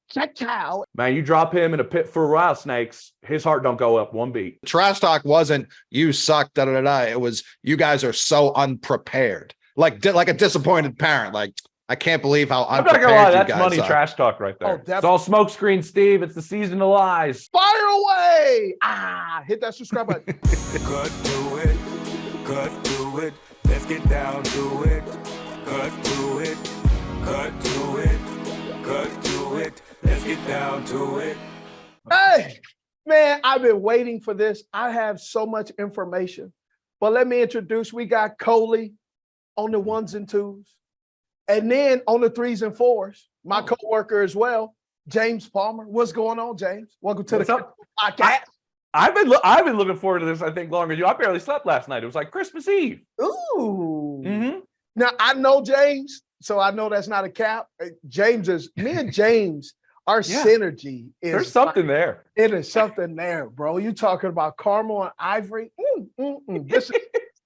Cha-chow. Man, you drop him in a pit for rattlesnakes, his heart don't go up one beat. Trash talk wasn't you suck, da da da da. It was you guys are so unprepared. Like a disappointed parent. Like, I can't believe how I'm not unprepared gonna lie, you that's guys money are. trash talk right there. Oh, It's all smoke screen, Steve. It's the season of lies. Fire away. Hit that subscribe button. Cut to it, cut to it. Let's get down to it. Cut to it, cut to it, cut to it. Let's get down to it. Hey, man, I've been waiting for this. I have so much information. But let me introduce, we got Coley on the ones and twos. And then on the threes and fours, my coworker as well, James Palmer. What's going on, James? Welcome to the podcast. I've been looking forward to this, I think, longer than you. I barely slept last night. It was like Christmas Eve. Ooh. Mm-hmm. Now, I know James, so I know that's not a cap. Me and James, our synergy is— There's something there. It is something there, bro. You talking about caramel and ivory?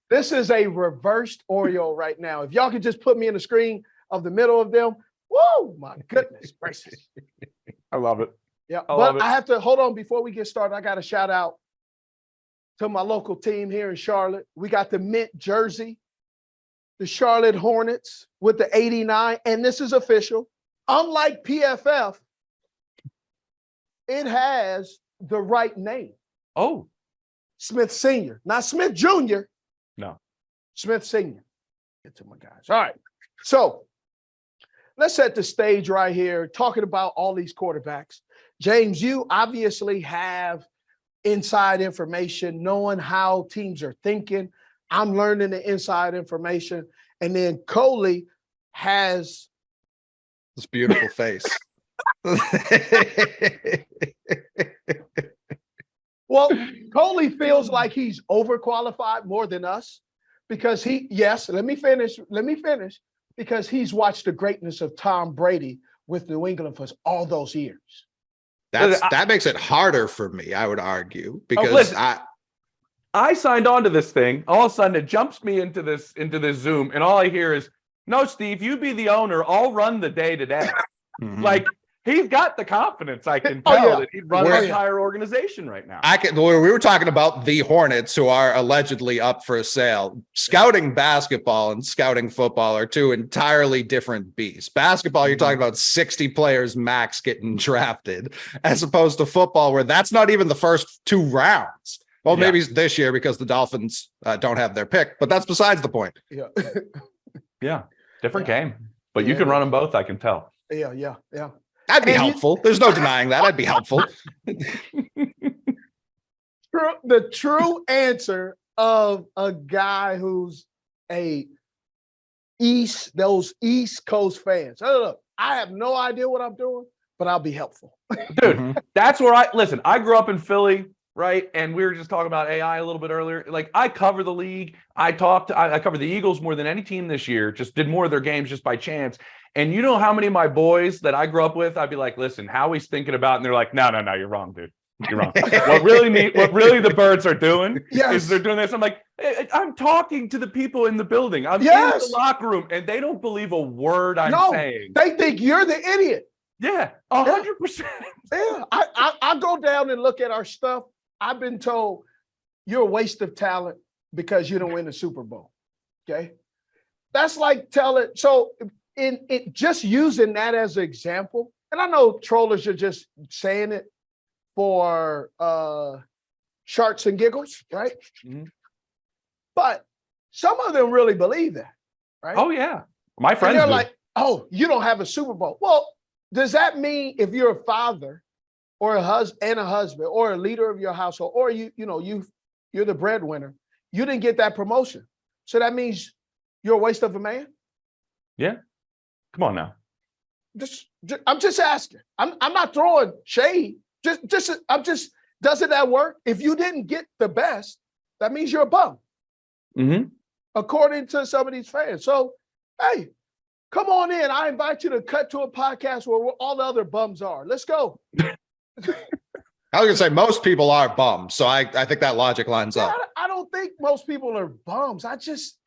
This is a reversed Oreo right now. If y'all could just put me in the screen of the middle of them, whoa, my goodness gracious. I love it. Yeah, I have to hold on before we get started. I got to shout out to my local team here in Charlotte. We got the mint jersey, the Charlotte Hornets with the 89, and this is official. Unlike PFF, it has the right name. Oh, Smith Sr., not Smith Jr. No, Smith Sr. Get to my guys. All right. So let's set the stage right here, talking about all these quarterbacks. James, you obviously have inside information, knowing how teams are thinking. I'm learning the inside information. And then Coley has this beautiful face. Well, Coley feels like he's overqualified more than us because let me finish, because he's watched the greatness of Tom Brady with New England for all those years. That makes it harder for me, I would argue, because I signed on to this thing. All of a sudden, it jumps me into this Zoom, and all I hear is, "No, Steve, you be the owner. I'll run the day-to-day." Mm-hmm. Like, he's got the confidence, I can tell, that he'd run the entire organization right now. We were talking about the Hornets, who are allegedly up for sale. Scouting basketball and scouting football are two entirely different beasts. Basketball, you're talking about 60 players max getting drafted, as opposed to football, where that's not even the first two rounds. Well, maybe this year because the Dolphins don't have their pick, but that's besides the point. Yeah. Different game. But you can run them both, I can tell. Yeah. That'd be helpful. There's no denying that. That'd be helpful. The true answer of a guy who's those East Coast fans. Look, I have no idea what I'm doing, but I'll be helpful. Dude, that's where I grew up in Philly, right? And we were just talking about AI a little bit earlier. Like, I cover the league. I cover the Eagles more than any team this year, just did more of their games just by chance. And you know how many of my boys that I grew up with, I'd be like, "Listen, Howie's thinking about," and they're like, no, you're wrong, dude. You're wrong. What really the birds are doing is they're doing this. I'm like, I'm talking to the people in the building. I'm in the locker room, and they don't believe a word I'm saying. They think you're the idiot. Yeah, 100%. Yeah, I go down and look at our stuff. I've been told you're a waste of talent because you don't win the Super Bowl. Okay, that's like telling. So in just using that as an example, and I know trollers are just saying it for sharks and giggles, right? Mm-hmm. But some of them really believe that, right? Oh yeah, my friends. And they're like, "Oh, you don't have a Super Bowl." Well, does that mean if you're a father or a husband or a leader of your household, or you're the breadwinner, you didn't get that promotion, so that means you're a waste of a man? Yeah. Come on now. I'm just asking. I'm not throwing shade. Doesn't that work? If you didn't get the best, that means you're a bum. Mm-hmm. According to some of these fans. So, hey, come on in. I invite you to cut to a podcast where all the other bums are. Let's go. I was gonna say most people are bums, so I think that logic lines up. I don't think most people are bums. I just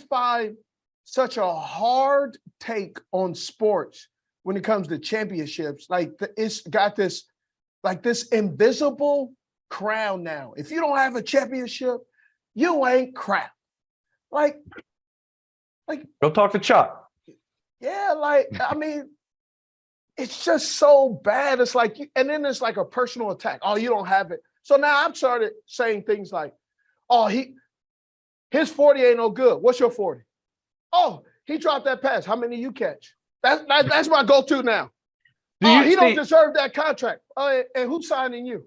find such a hard take on sports when it comes to championships. Like it's got this invisible crown now. If you don't have a championship, you ain't crap. Like Go talk to Chuck. yeah, I mean, it's just so bad. It's like, and then it's like a personal attack. Oh, you don't have it. So now I've started saying things like, oh, his 40 ain't no good. What's your 40? Oh, he dropped that pass. How many you catch? That's my go-to now. He don't deserve that contract. And who's signing you?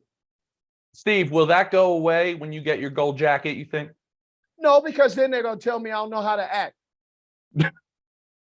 Steve, will that go away when you get your gold jacket, you think? No, because then they're going to tell me I don't know how to act.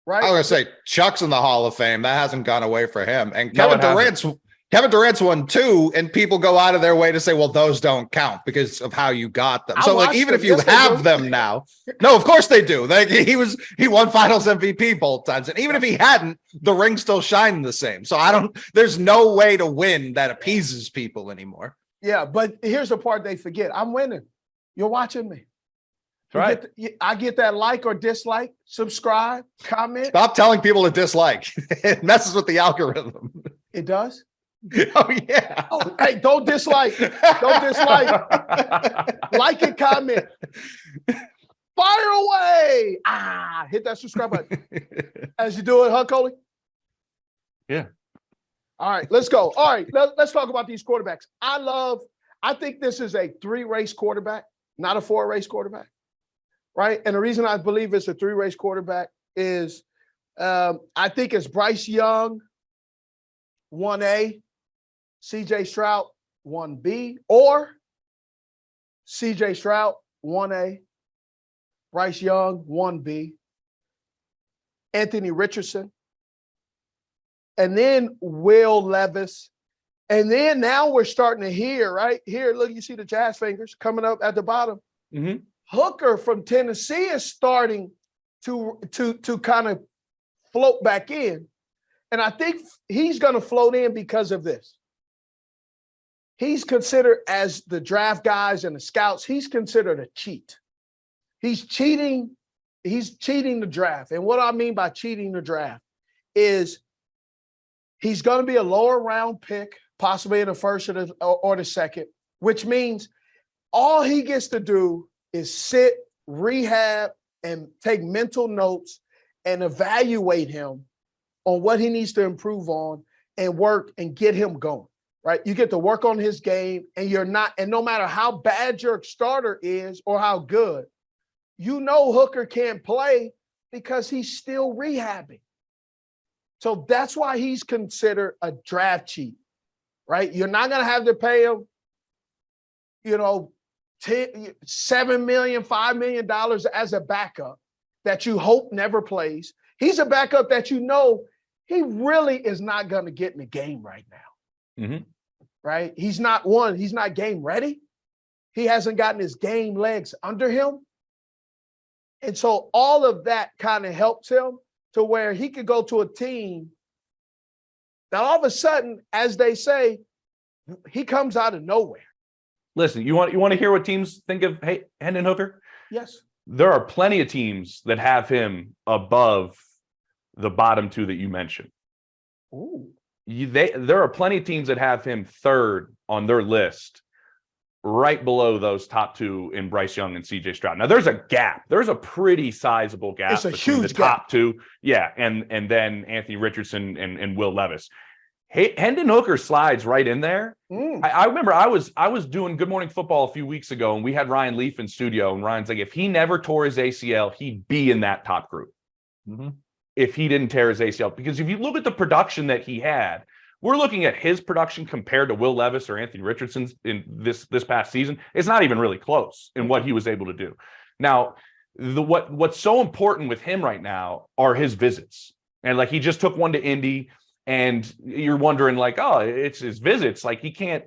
Right? I was going to say, Chuck's in the Hall of Fame. That hasn't gone away for him. And Kevin Durant's won too, and people go out of their way to say, well, those don't count because of how you got them. So like, even if you have them now, no, of course they do. Like he won finals MVP both times. And even if he hadn't, the ring still shined the same. So there's no way to win that appeases people anymore. Yeah, but here's the part they forget. I'm winning. You're watching me. Right. I get that like or dislike, subscribe, comment. Stop telling people to dislike. It messes with the algorithm. It does? Oh, yeah. Oh, hey, don't dislike. Don't dislike. Like and comment. Fire away. Hit that subscribe button. As you do it, huh, Coley? Yeah. All right, let's go. All right, let's talk about these quarterbacks. I think this is a 3-race quarterback, not a 4-race quarterback. Right. And the reason I believe it's a 3-race quarterback is I think it's Bryce Young, 1A, CJ Stroud, 1B, or CJ Stroud, 1A, Bryce Young, 1B, Anthony Richardson, and then Will Levis. And then now we're starting to hear, right? Here, look, you see the jazz fingers coming up at the bottom. Mm-hmm. Hooker from Tennessee is starting to kind of float back in. And I think he's going to float in because of this. He's considered, as the draft guys and the scouts, he's considered a cheat. He's cheating the draft. And what I mean by cheating the draft is he's going to be a lower round pick, possibly in the first or the second, which means all he gets to do is sit, rehab, and take mental notes and evaluate him on what he needs to improve on and work and get him going, right? You get to work on his game, and no matter how bad your starter is or how good, Hooker can't play because he's still rehabbing. So that's why he's considered a draft cheat, right? You're not going to have to pay him, $7 million, $5 million as a backup that you hope never plays. He's a backup that he really is not going to get in the game right now. Mm-hmm. Right? He's not game ready. He hasn't gotten his game legs under him. And so all of that kind of helps him to where he could go to a team that all of a sudden, as they say, he comes out of nowhere. Listen, you want to hear what teams think of Hendon Hooker? Yes. There are plenty of teams that have him above the bottom two that you mentioned. Ooh. There are plenty of teams that have him third on their list, right below those top two in Bryce Young and CJ Stroud. Now there's a gap. There's a pretty sizable gap it's a between huge the top gap. two. Yeah, and then Anthony Richardson and Will Levis. Hendon Hooker slides right in there. I remember I was doing Good Morning Football a few weeks ago, and we had Ryan Leaf in studio, and Ryan's like, if he never tore his ACL, he'd be in that top group. Mm-hmm. If he didn't tear his ACL. Because if you look at the production that he had, we're looking at his production compared to Will Levis or Anthony Richardson's in this past season. It's not even really close in what he was able to do. Now, what's so important with him right now are his visits. And like, he just took one to Indy, and you're wondering like, oh, it's his visits. Like he can't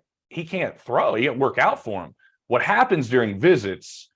throw, he can't work out for him. What happens during visits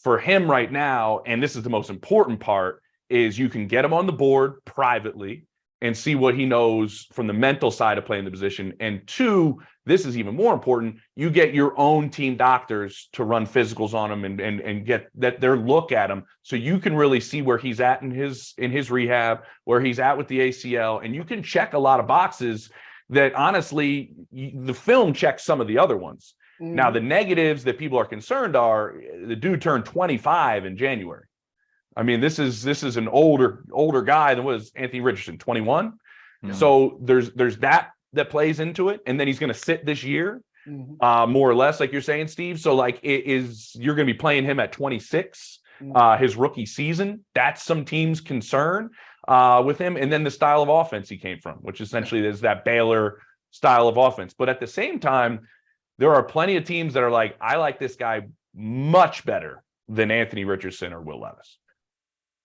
for him right now, and this is the most important part, is you can get him on the board privately. and see what he knows from the mental side of playing the position. And two, this is even more important, you get your own team doctors to run physicals on him and get their look at him, so you can really see where he's at in his rehab, where he's at with the ACL, and you can check a lot of boxes that honestly the film checks some of the other ones. Now, the negatives that people are concerned are the dude turned 25 in January. I mean, this is an older guy than was Anthony Richardson, 21. Yeah. So there's that plays into it, and then he's going to sit this year, more or less, like you're saying, Steve. So like, you're going to be playing him at 26, his rookie season. That's some teams' concern with him, and then the style of offense he came from, which essentially is that Baylor style of offense. But at the same time, there are plenty of teams that are like, I like this guy much better than Anthony Richardson or Will Levis.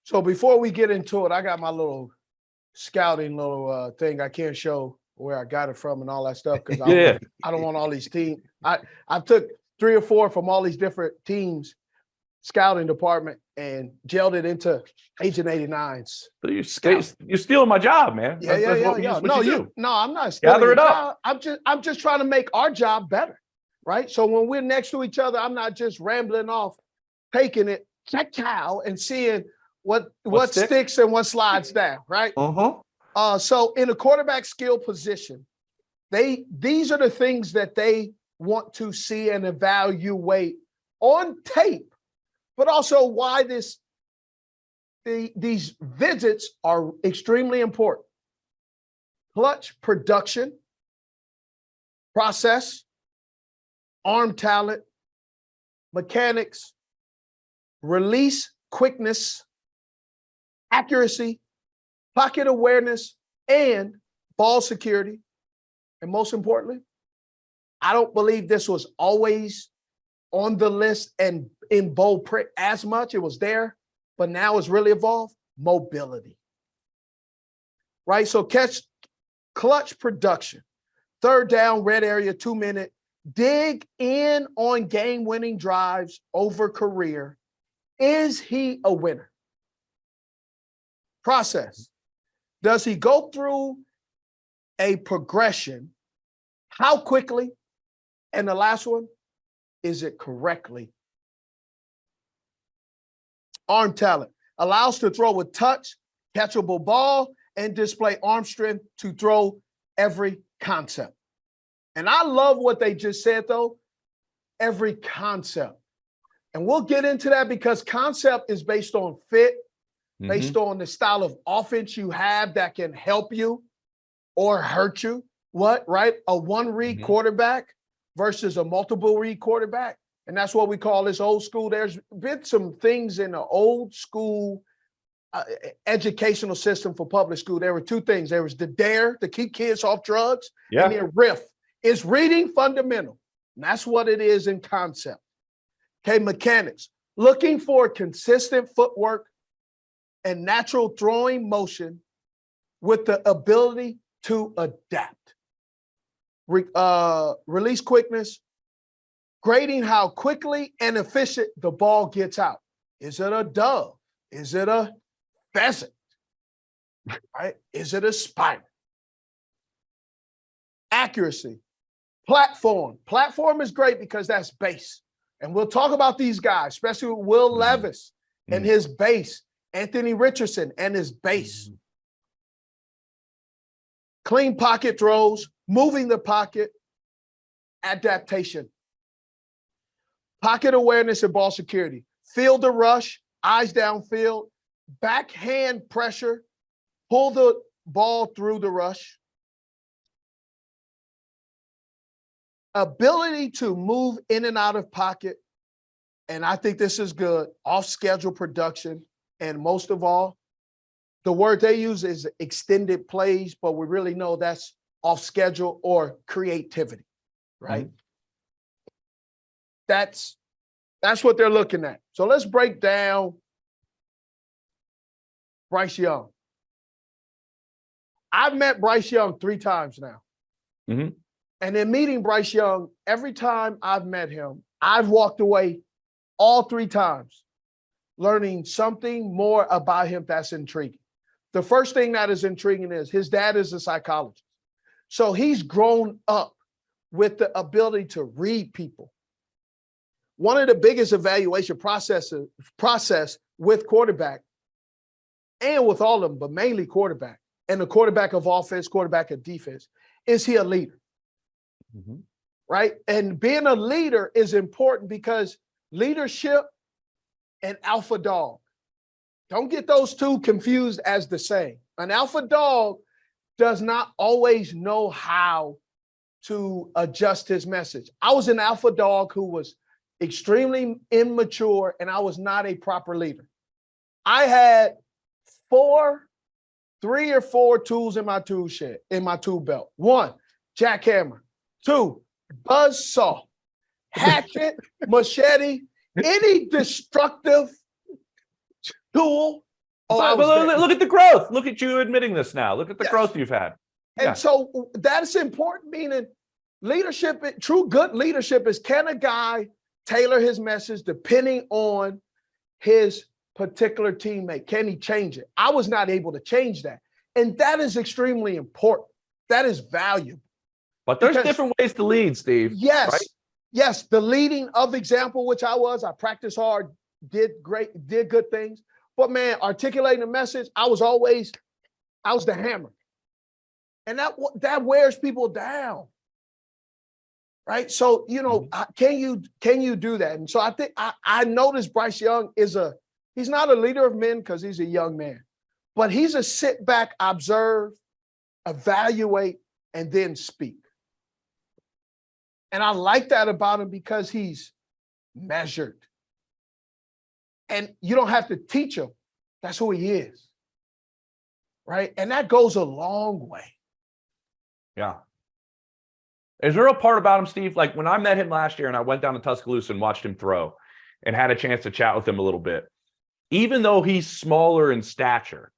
So before we get into it, I got my little scouting thing. I can't show where I got it from and all that stuff because I don't want all these teams. I took 3 or 4 from all these different teams, scouting department, and gelled it into Agent 89's. So you're stealing my job, man. Yeah. No, I'm not stealing. Gather it up. I'm just trying to make our job better, right? So when we're next to each other, I'm not just rambling off, taking it, and seeing what sticks and what slides down, right? So in a quarterback skill position, these are the things that they want to see and evaluate on tape, but also why these visits are extremely important. Clutch production, process, arm talent, mechanics, release quickness, accuracy, pocket awareness, and ball security. And most importantly, I don't believe this was always on the list and in bold print as much. It was there, but now it's really evolved. Mobility. Right? So clutch production, 3rd down, red area, 2-minute, dig in on game-winning drives over career. Is he a winner? Process. Does he go through a progression? How quickly? And the last one, is it correctly? Arm talent. Allows to throw with touch, catchable ball, and display arm strength to throw every concept. And I love what they just said, though. Every concept. And we'll get into that because concept is based on fit, based on the style of offense you have that can help you or hurt you. Right? A one-read quarterback versus a multiple-read quarterback. And that's what we call this old school. There's been some things in the old school educational system for public school. There were 2 things. There was the DARE to keep kids off drugs, and then RIF. It's reading fundamental. And that's what it is in concept. Okay, mechanics. Looking for consistent footwork and natural throwing motion with the ability to adapt. Release quickness, grading how quickly and efficient the ball gets out. Is it a dove? Is it a pheasant? Right? Is it a spider? Accuracy. Platform. Platform is great because that's base. And we'll talk about these guys, especially with Will Levis and his base, Anthony Richardson and his base. Clean pocket throws, moving the pocket, adaptation. Pocket awareness and ball security. Field the rush, eyes downfield, backhand pressure, pull the ball through the rush. Ability to move in and out of pocket. And I think this is good. Off-schedule production. And most of all, the word they use is extended plays, but we really know that's off schedule or creativity, right? That's what they're looking at. So let's break down Bryce Young. I've met Bryce Young 3 times now. And in meeting Bryce Young, every time I've met him, I've walked away all 3 times learning something more about him that's intriguing. the first thing that is intriguing is his dad is a psychologist. So he's grown up with the ability to read people. One of the biggest evaluation process with quarterback and with all of them, but mainly quarterback and the quarterback of offense, quarterback of defense, is he a leader? Mm-hmm. Right? And being a leader is important because leadership and alpha dog, don't get those two confused as the same. An alpha dog does not always know how to adjust his message. I was an alpha dog who was extremely immature, and I was not a proper leader. I had 3 or 4 tools in my tool shed, in my tool belt. 1, jackhammer. 2, buzzsaw, hatchet, machete, any destructive tool. But look at the growth. Look at you admitting this now. Look at the growth you've had. And so that's important, meaning leadership, true good leadership is, can a guy tailor his message depending on his particular teammate? Can he change it? I was not able to change that. And that is extremely important. That is valuable. But there's different ways to lead, Steve. Yes. Right? Yes. The leading of example, which I practiced hard, did good things. But man, articulating a message, I was the hammer. And that wears people down. Right. So, can you do that? And so I think I noticed Bryce Young he's not a leader of men because he's a young man, but he's a sit back, observe, evaluate, and then speak. And I like that about him because he's measured. And you don't have to teach him. That's who he is. Right. And that goes a long way. Yeah. Is there a part about him, Steve? Like when I met him last year and I went down to Tuscaloosa and watched him throw and had a chance to chat with him a little bit, even though he's smaller in stature,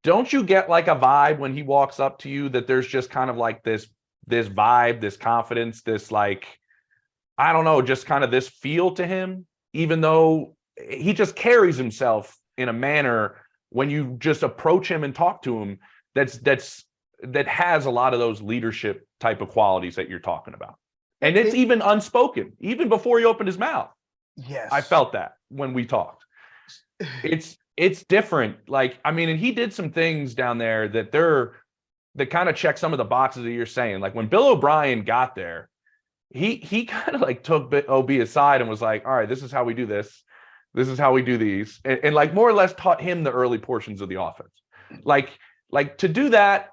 don't you get like a vibe when he walks up to you that there's just kind of like this vibe, this confidence, this like, I don't know, just kind of this feel to him, even though he just carries himself in a manner when you just approach him and talk to him that has a lot of those leadership type of qualities that you're talking about. And it's even unspoken, even before he opened his mouth. Yes. I felt that when we talked. It's different. Like, I mean, and he did some things down there that kind of check some of the boxes that you're saying. Like when Bill O'Brien got there, he kind of like took OB aside and was like, all right, this is how we do this. This is how we do these. And like more or less taught him the early portions of the offense. Like to do that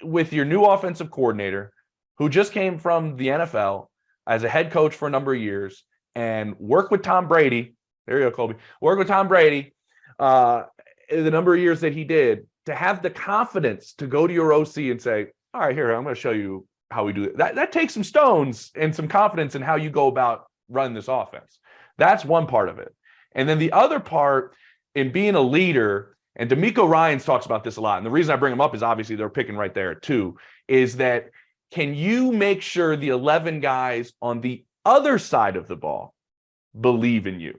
with your new offensive coordinator who just came from the NFL as a head coach for a number of years and work with Tom Brady. There you go, Colby. Work with Tom Brady the number of years that he did, to have the confidence to go to your OC and say, all right, here, I'm going to show you how we do it. That takes some stones and some confidence in how you go about running this offense. That's one part of it. And then the other part in being a leader, and D'Amico Ryans talks about this a lot, and the reason I bring him up is obviously they're picking right there too, is that can you make sure the 11 guys on the other side of the ball believe in you?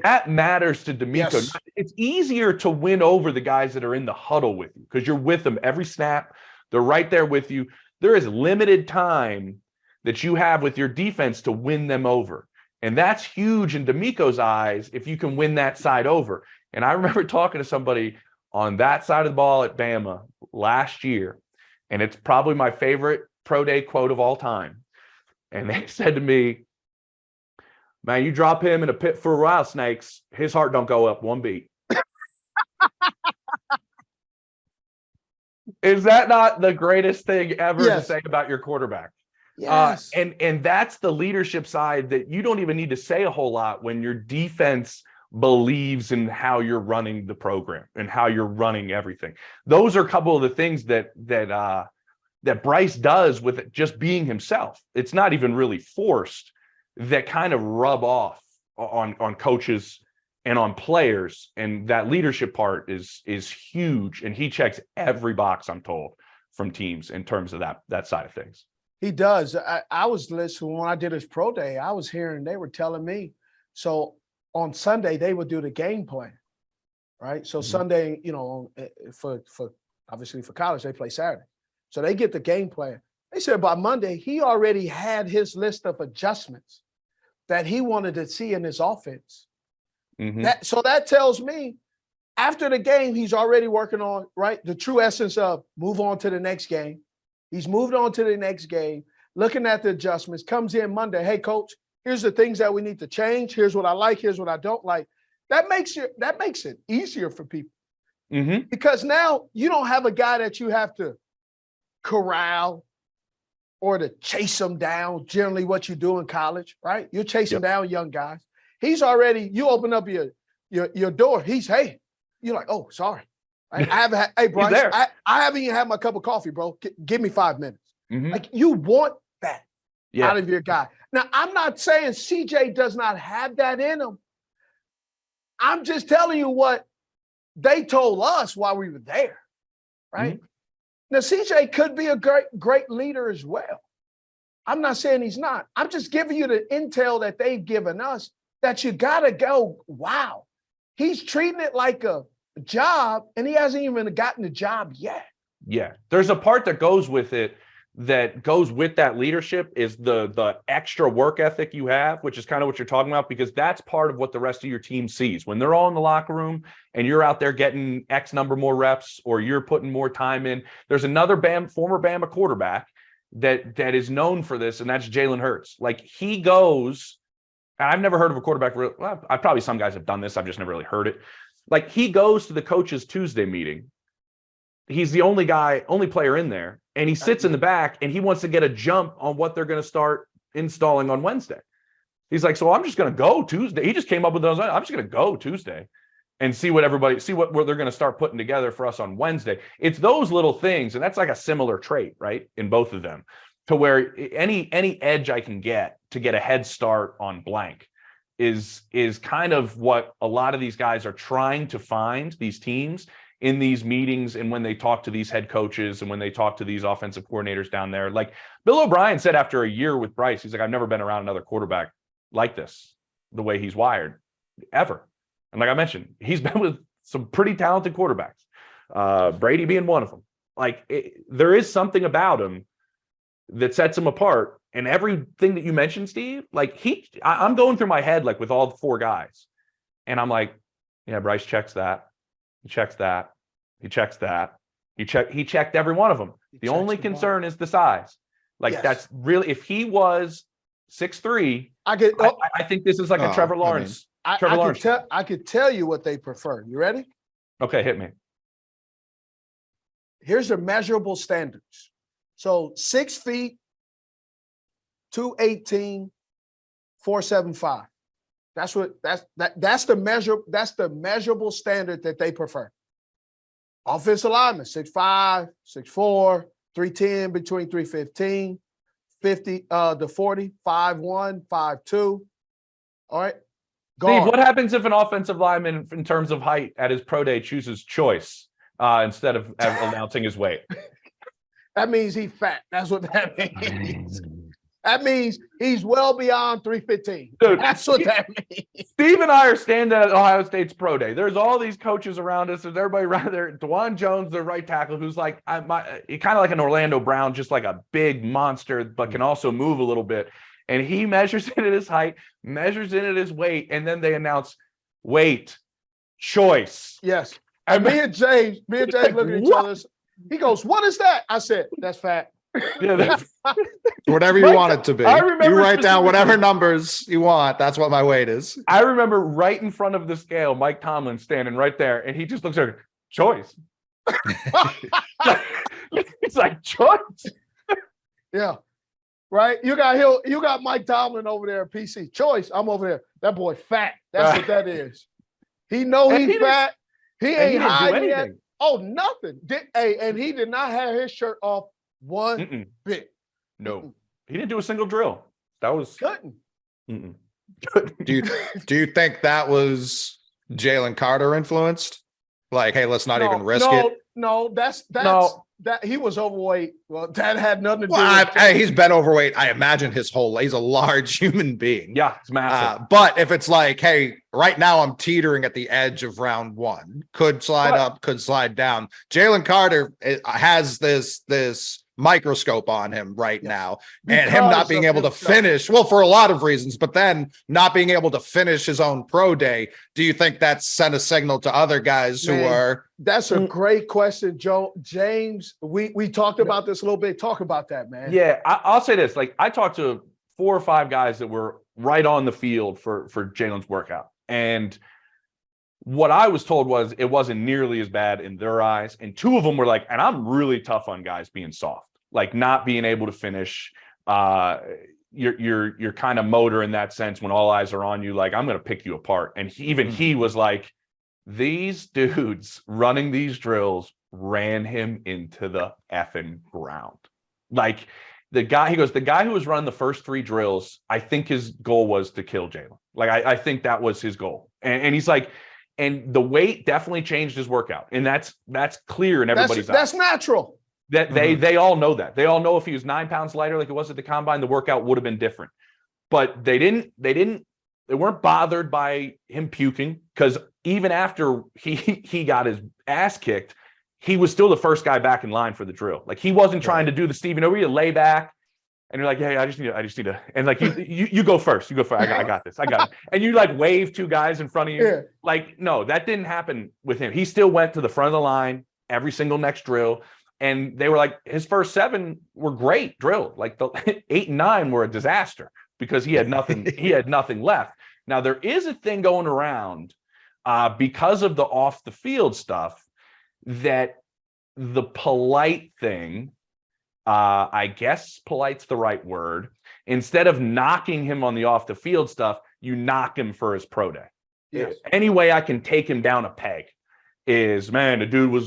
That matters to D'Amico. Yes. It's easier to win over the guys that are in the huddle with you because you're with them every snap. They're right there with you. There is limited time that you have with your defense to win them over. And that's huge in D'Amico's eyes if you can win that side over. And I remember talking to somebody on that side of the ball at Bama last year, and it's probably my favorite pro day quote of all time. And they said to me, man, you drop him in a pit for rattlesnakes, his heart don't go up one beat. Is that not the greatest thing ever to say about your quarterback? Yes. And that's the leadership side that you don't even need to say a whole lot when your defense believes in how you're running the program and how you're running everything. Those are a couple of the things that Bryce does with it just being himself. It's not even really forced, that kind of rub off on coaches and on players. And that leadership part is huge. And he checks every box, I'm told, from teams in terms of that side of things. He does. I was listening when I did his pro day. I was hearing, they were telling me, so on Sunday, they would do the game plan. right? So Sunday, for obviously for college, they play Saturday. So they get the game plan. They said by Monday, he already had his list of adjustments that he wanted to see in his offense. So that tells me after the game, he's already working on, right, the true essence of move on to the next game. He's moved on to the next game, looking at the adjustments, comes in Monday. Hey, coach, here's the things that we need to change. Here's what I like. Here's what I don't like. That makes it easier for people. Because now you don't have a guy that you have to corral or to chase them down. Generally what you do in college, right? You're chasing down young guys. He's already, you open up your door. You're like, oh, sorry. Hey, Bryce, I haven't even had my cup of coffee, bro. Give me 5 minutes. Like you want that out of your guy. Now, I'm not saying CJ does not have that in him. I'm just telling you what they told us while we were there, right? Now, CJ could be a great leader as well. I'm not saying he's not. I'm just giving you the intel that they've given us that you got to go, wow, he's treating it like a job and he hasn't even gotten the job yet. Yeah. There's a part that goes with it that goes with that leadership is the extra work ethic you have, which is kind of what you're talking about, because that's part of what the rest of your team sees. When they're all in the locker room and you're out there getting X number more reps or you're putting more time in, there's another former Bama quarterback that is known for this, and that's Jalen Hurts. Like he goes, and I've never heard of a quarterback, probably some guys have done this, I've just never really heard it. Like he goes to the coaches Tuesday meeting. He's the only player in there, and he sits in the back and he wants to get a jump on what they're going to start installing on Wednesday. He's like, so I'm just going to go Tuesday. He just came up with those. I'm just going to go Tuesday and see what they're going to start putting together for us on Wednesday. It's those little things. And that's like a similar trait, right? In both of them, to where any edge I can get to get a head start on blank is kind of what a lot of these guys are trying to find, these teams, in these meetings and when they talk to these head coaches and when they talk to these offensive coordinators down there. Like Bill O'Brien said after a year with Bryce, he's like, I've never been around another quarterback like this, the way he's wired, ever. And like I mentioned, he's been with some pretty talented quarterbacks, Brady being one of them. Like there is something about him that sets him apart. And everything that you mentioned, Steve, like I'm going through my head, like with all 4 guys. And I'm like, yeah, Bryce checks that. He checks that. He checks that. He checked every one of them. The only concern is the size. Like that's really, if he was 6'3", I think this is like a Trevor Lawrence. I could tell you what they prefer. You ready? Okay, hit me. Here's the measurable standards. So 6 feet, 218, 475. That's the measurable standard that they prefer. Offensive lineman, 6'5", 6'4", 310 between 315, 50 to 40, 5'1", 5'2". All right. Steve, what happens if an offensive lineman in terms of height at his pro day chooses choice instead of announcing his weight? That means he's fat. That's what that means. That means he's well beyond 315. Dude, that's what that means. Steve and I are standing at Ohio State's pro day. There's all these coaches around us. There's everybody around there. DeJuan Jones, the right tackle, who's like kind of like an Orlando Brown, just like a big monster, but can also move a little bit. And he measures it at his height, measures it at his weight, and then they announce weight, choice. Yes. And me and James look at each other. He goes, "What is that?" I said, "That's fat." Yeah, whatever you want it to be. You write down whatever numbers you want. That's what my weight is. I remember right in front of the scale, Mike Tomlin standing right there, and he just looks like choice. It's like choice. Yeah, right. You got Mike Tomlin over there at PC. Choice. I'm over there. That boy fat. That's what that is. He he's fat. He ain't hiding yet. Oh, nothing. And he did not have his shirt off one bit. No, he didn't do a single drill. That was couldn't. Do you think that was Jalen Carter influenced? Like, hey, let's not even risk it. No, that he was overweight. Well, that had nothing to do Well, with he's been overweight. I imagine his whole he's a large human being. Yeah, it's massive. But if it's like, hey, right now I'm teetering at the edge of round one, could slide up, could slide down. Jalen Carter has this microscope on him right now, and him not being able to finish. Well, for a lot of reasons, but then not being able to finish his own pro day. Do you think that's sent a signal to other guys who are? That's a great question, Joe. James, we talked about this a little bit. Talk about that, man. Yeah, I'll say this. Like, I talked to 4 or 5 guys that were right on the field for Jalen's workout. And what I was told was it wasn't nearly as bad in their eyes. And 2 of them were like, and I'm really tough on guys being soft, like not being able to finish. You're kind of motor in that sense when all eyes are on you. Like, I'm going to pick you apart. And he was like, these dudes running these drills ran him into the effing ground. Like, the guy who was running the first 3 drills, I think his goal was to kill Jalen. Like, I think that was his goal. And he's like, and the weight definitely changed his workout. And that's clear in everybody's eyes. That's natural. That they all know that. They all know if he was 9 pounds lighter, like it was at the combine, the workout would have been different. But they weren't bothered by him puking, because even after he got his ass kicked, he was still the first guy back in line for the drill. Like, he wasn't trying to do the Steven over, you lay back and you're like, hey, I just need to, and like you go first. You go first. I got this. I got it. And you like wave 2 guys in front of you. Yeah. Like, no, that didn't happen with him. He still went to the front of the line every single next drill. And they were like, his first 7 were great drill. Like, the 8 and 9 were a disaster because he had nothing. He had nothing left. Now, there is a thing going around because of the off the field stuff, that the polite thing, I guess polite's the right word. Instead of knocking him on the off the field stuff, you knock him for his pro day. Yes. Any way I can take him down a peg is, man, the dude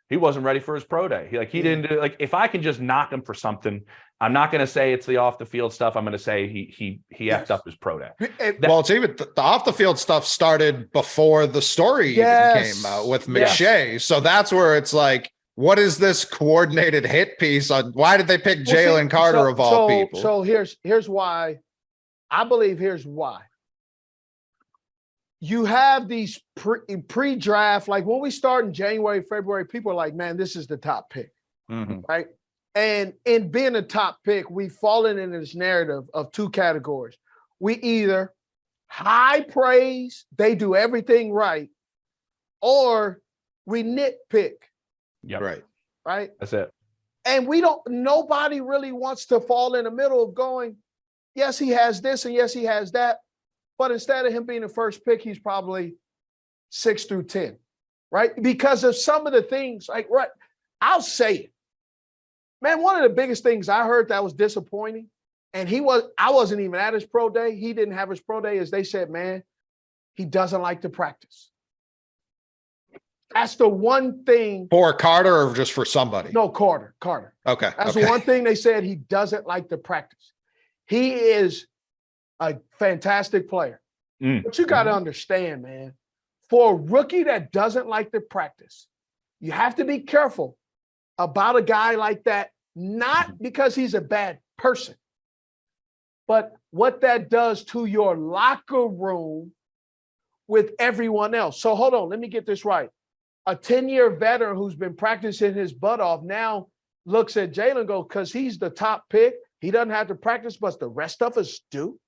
he wasn't ready for his pro day. He didn't do, like, if I can just knock him for something, I'm not going to say it's the off the field stuff. I'm going to say he effed up his pro day. Well, it's even the off the field stuff started before the story even came out with McShay. So that's where it's like, what is this coordinated hit piece on? Why did they pick Jalen Carter of all people? So here's why. I believe here's why. You have these pre-draft, like when we start in January, February, people are like, man, this is the top pick, right? And in being a top pick, we've fallen into this narrative of 2 categories. We either high praise, they do everything right, or we nitpick. Yeah, Right. That's it. And nobody really wants to fall in the middle of going, yes, he has this and yes, he has that. But instead of him being the first pick, he's probably 6 through 10, right? Because of some of the things, like, right, I'll say it. Man, one of the biggest things I heard that was disappointing, and I wasn't even at his pro day. He didn't have his pro day, is they said, man, he doesn't like to practice. That's the one thing. For Carter or just for somebody? No, Carter. Okay. That's the one thing they said, he doesn't like to practice. He is a fantastic player. But you got to understand, man, for a rookie that doesn't like to practice, you have to be careful about a guy like that, not because he's a bad person, but what that does to your locker room with everyone else. So hold on, let me get this right. A 10-year veteran who's been practicing his butt off now looks at Jalen and goes, because he's the top pick, he doesn't have to practice, but the rest of us do.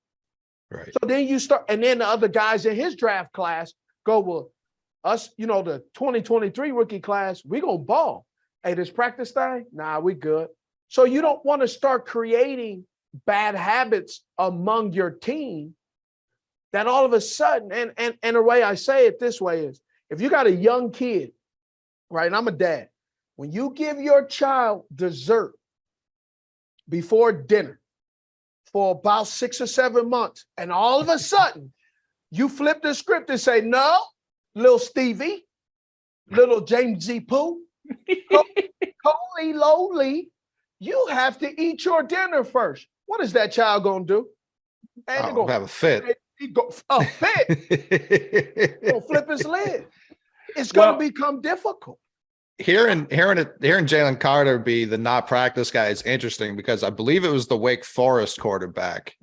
Right. So then you start, and then the other guys in his draft class go, well, us, the 2023 rookie class, we gonna ball. Hey, this practice thing, nah, we good. So you don't want to start creating bad habits among your team that all of a sudden, and the way I say it this way is, if you got a young kid, right, and I'm a dad, when you give your child dessert before dinner for about 6 or 7 months, and all of a sudden you flip the script and say, no, little Stevie, little James Z. Pooh, Coley, lowly, you have to eat your dinner first. What is that child going to do? And have a fit. He go a fit. He'll flip his lid. It's going to become difficult. Hearing Jalen Carter be the not practice guy is interesting because I believe it was the Wake Forest quarterback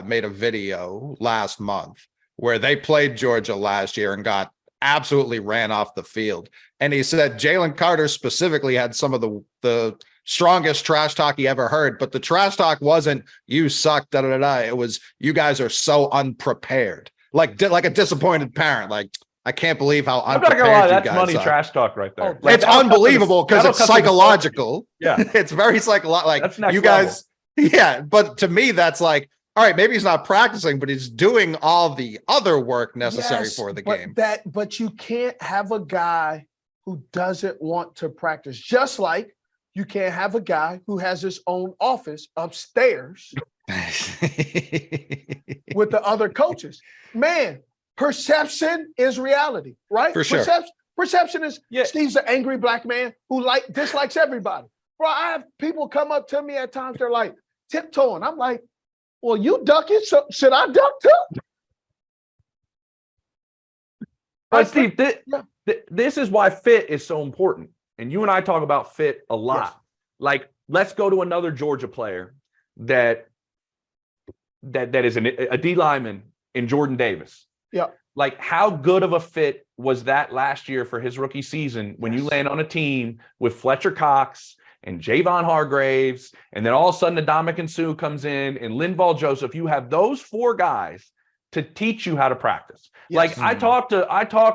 made a video last month where they played Georgia last year and got absolutely ran off the field. And he said Jalen Carter specifically had some of the strongest trash talk he ever heard, but the trash talk wasn't "you suck," da da da da. It was "you guys are so unprepared," like a disappointed parent. Like, I can't believe how I'm not unprepared gonna lie, you that's guys money are. trash talk right there. Oh, Like, It's unbelievable because it's psychological. Yeah, It's very psychological. Like, that's next you guys, yeah. But to me, that's like, all right, maybe he's not practicing, but he's doing all the other work necessary Yes, for the but game. But you can't have a guy who doesn't want to practice. Just like you can't have a guy who has his own office upstairs with the other coaches. Man, perception is reality, right? For sure. Perception is Yeah. Steve's an angry black man who dislikes everybody. Bro, I have people come up to me at times, they're like tiptoeing. I'm like, well, you duck it, so should I duck too? But Steve, this is why fit is so important. And you and I talk about fit a lot. Yes. Like, let's go to another Georgia player that is a D lineman in Jordan Davis. Yeah. Like, how good of a fit was that last year for his rookie season when you land on a team with Fletcher Cox and Javon Hargraves, and then all of a sudden Ndamukong Suh comes in and Linval Joseph? You have those four guys to teach you how to practice. Yes. Like, I talked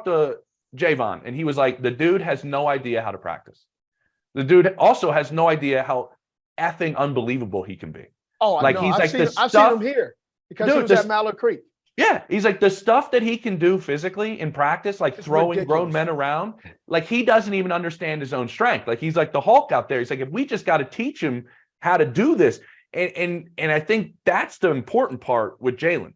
to Javon, and he was like, the dude has no idea how to practice. The dude also has no idea how effing unbelievable he can be. Oh, Like, I know. he's I've like seen, the I've stuff- seen him here because Dude, he was this- at Mallard Creek. Yeah, he's like, the stuff that he can do physically in practice, like It's throwing ridiculous. grown men around, like, he doesn't even understand his own strength. Like, he's like the Hulk out there. He's like, if we just got to teach him how to do this. And I think that's the important part with Jalen.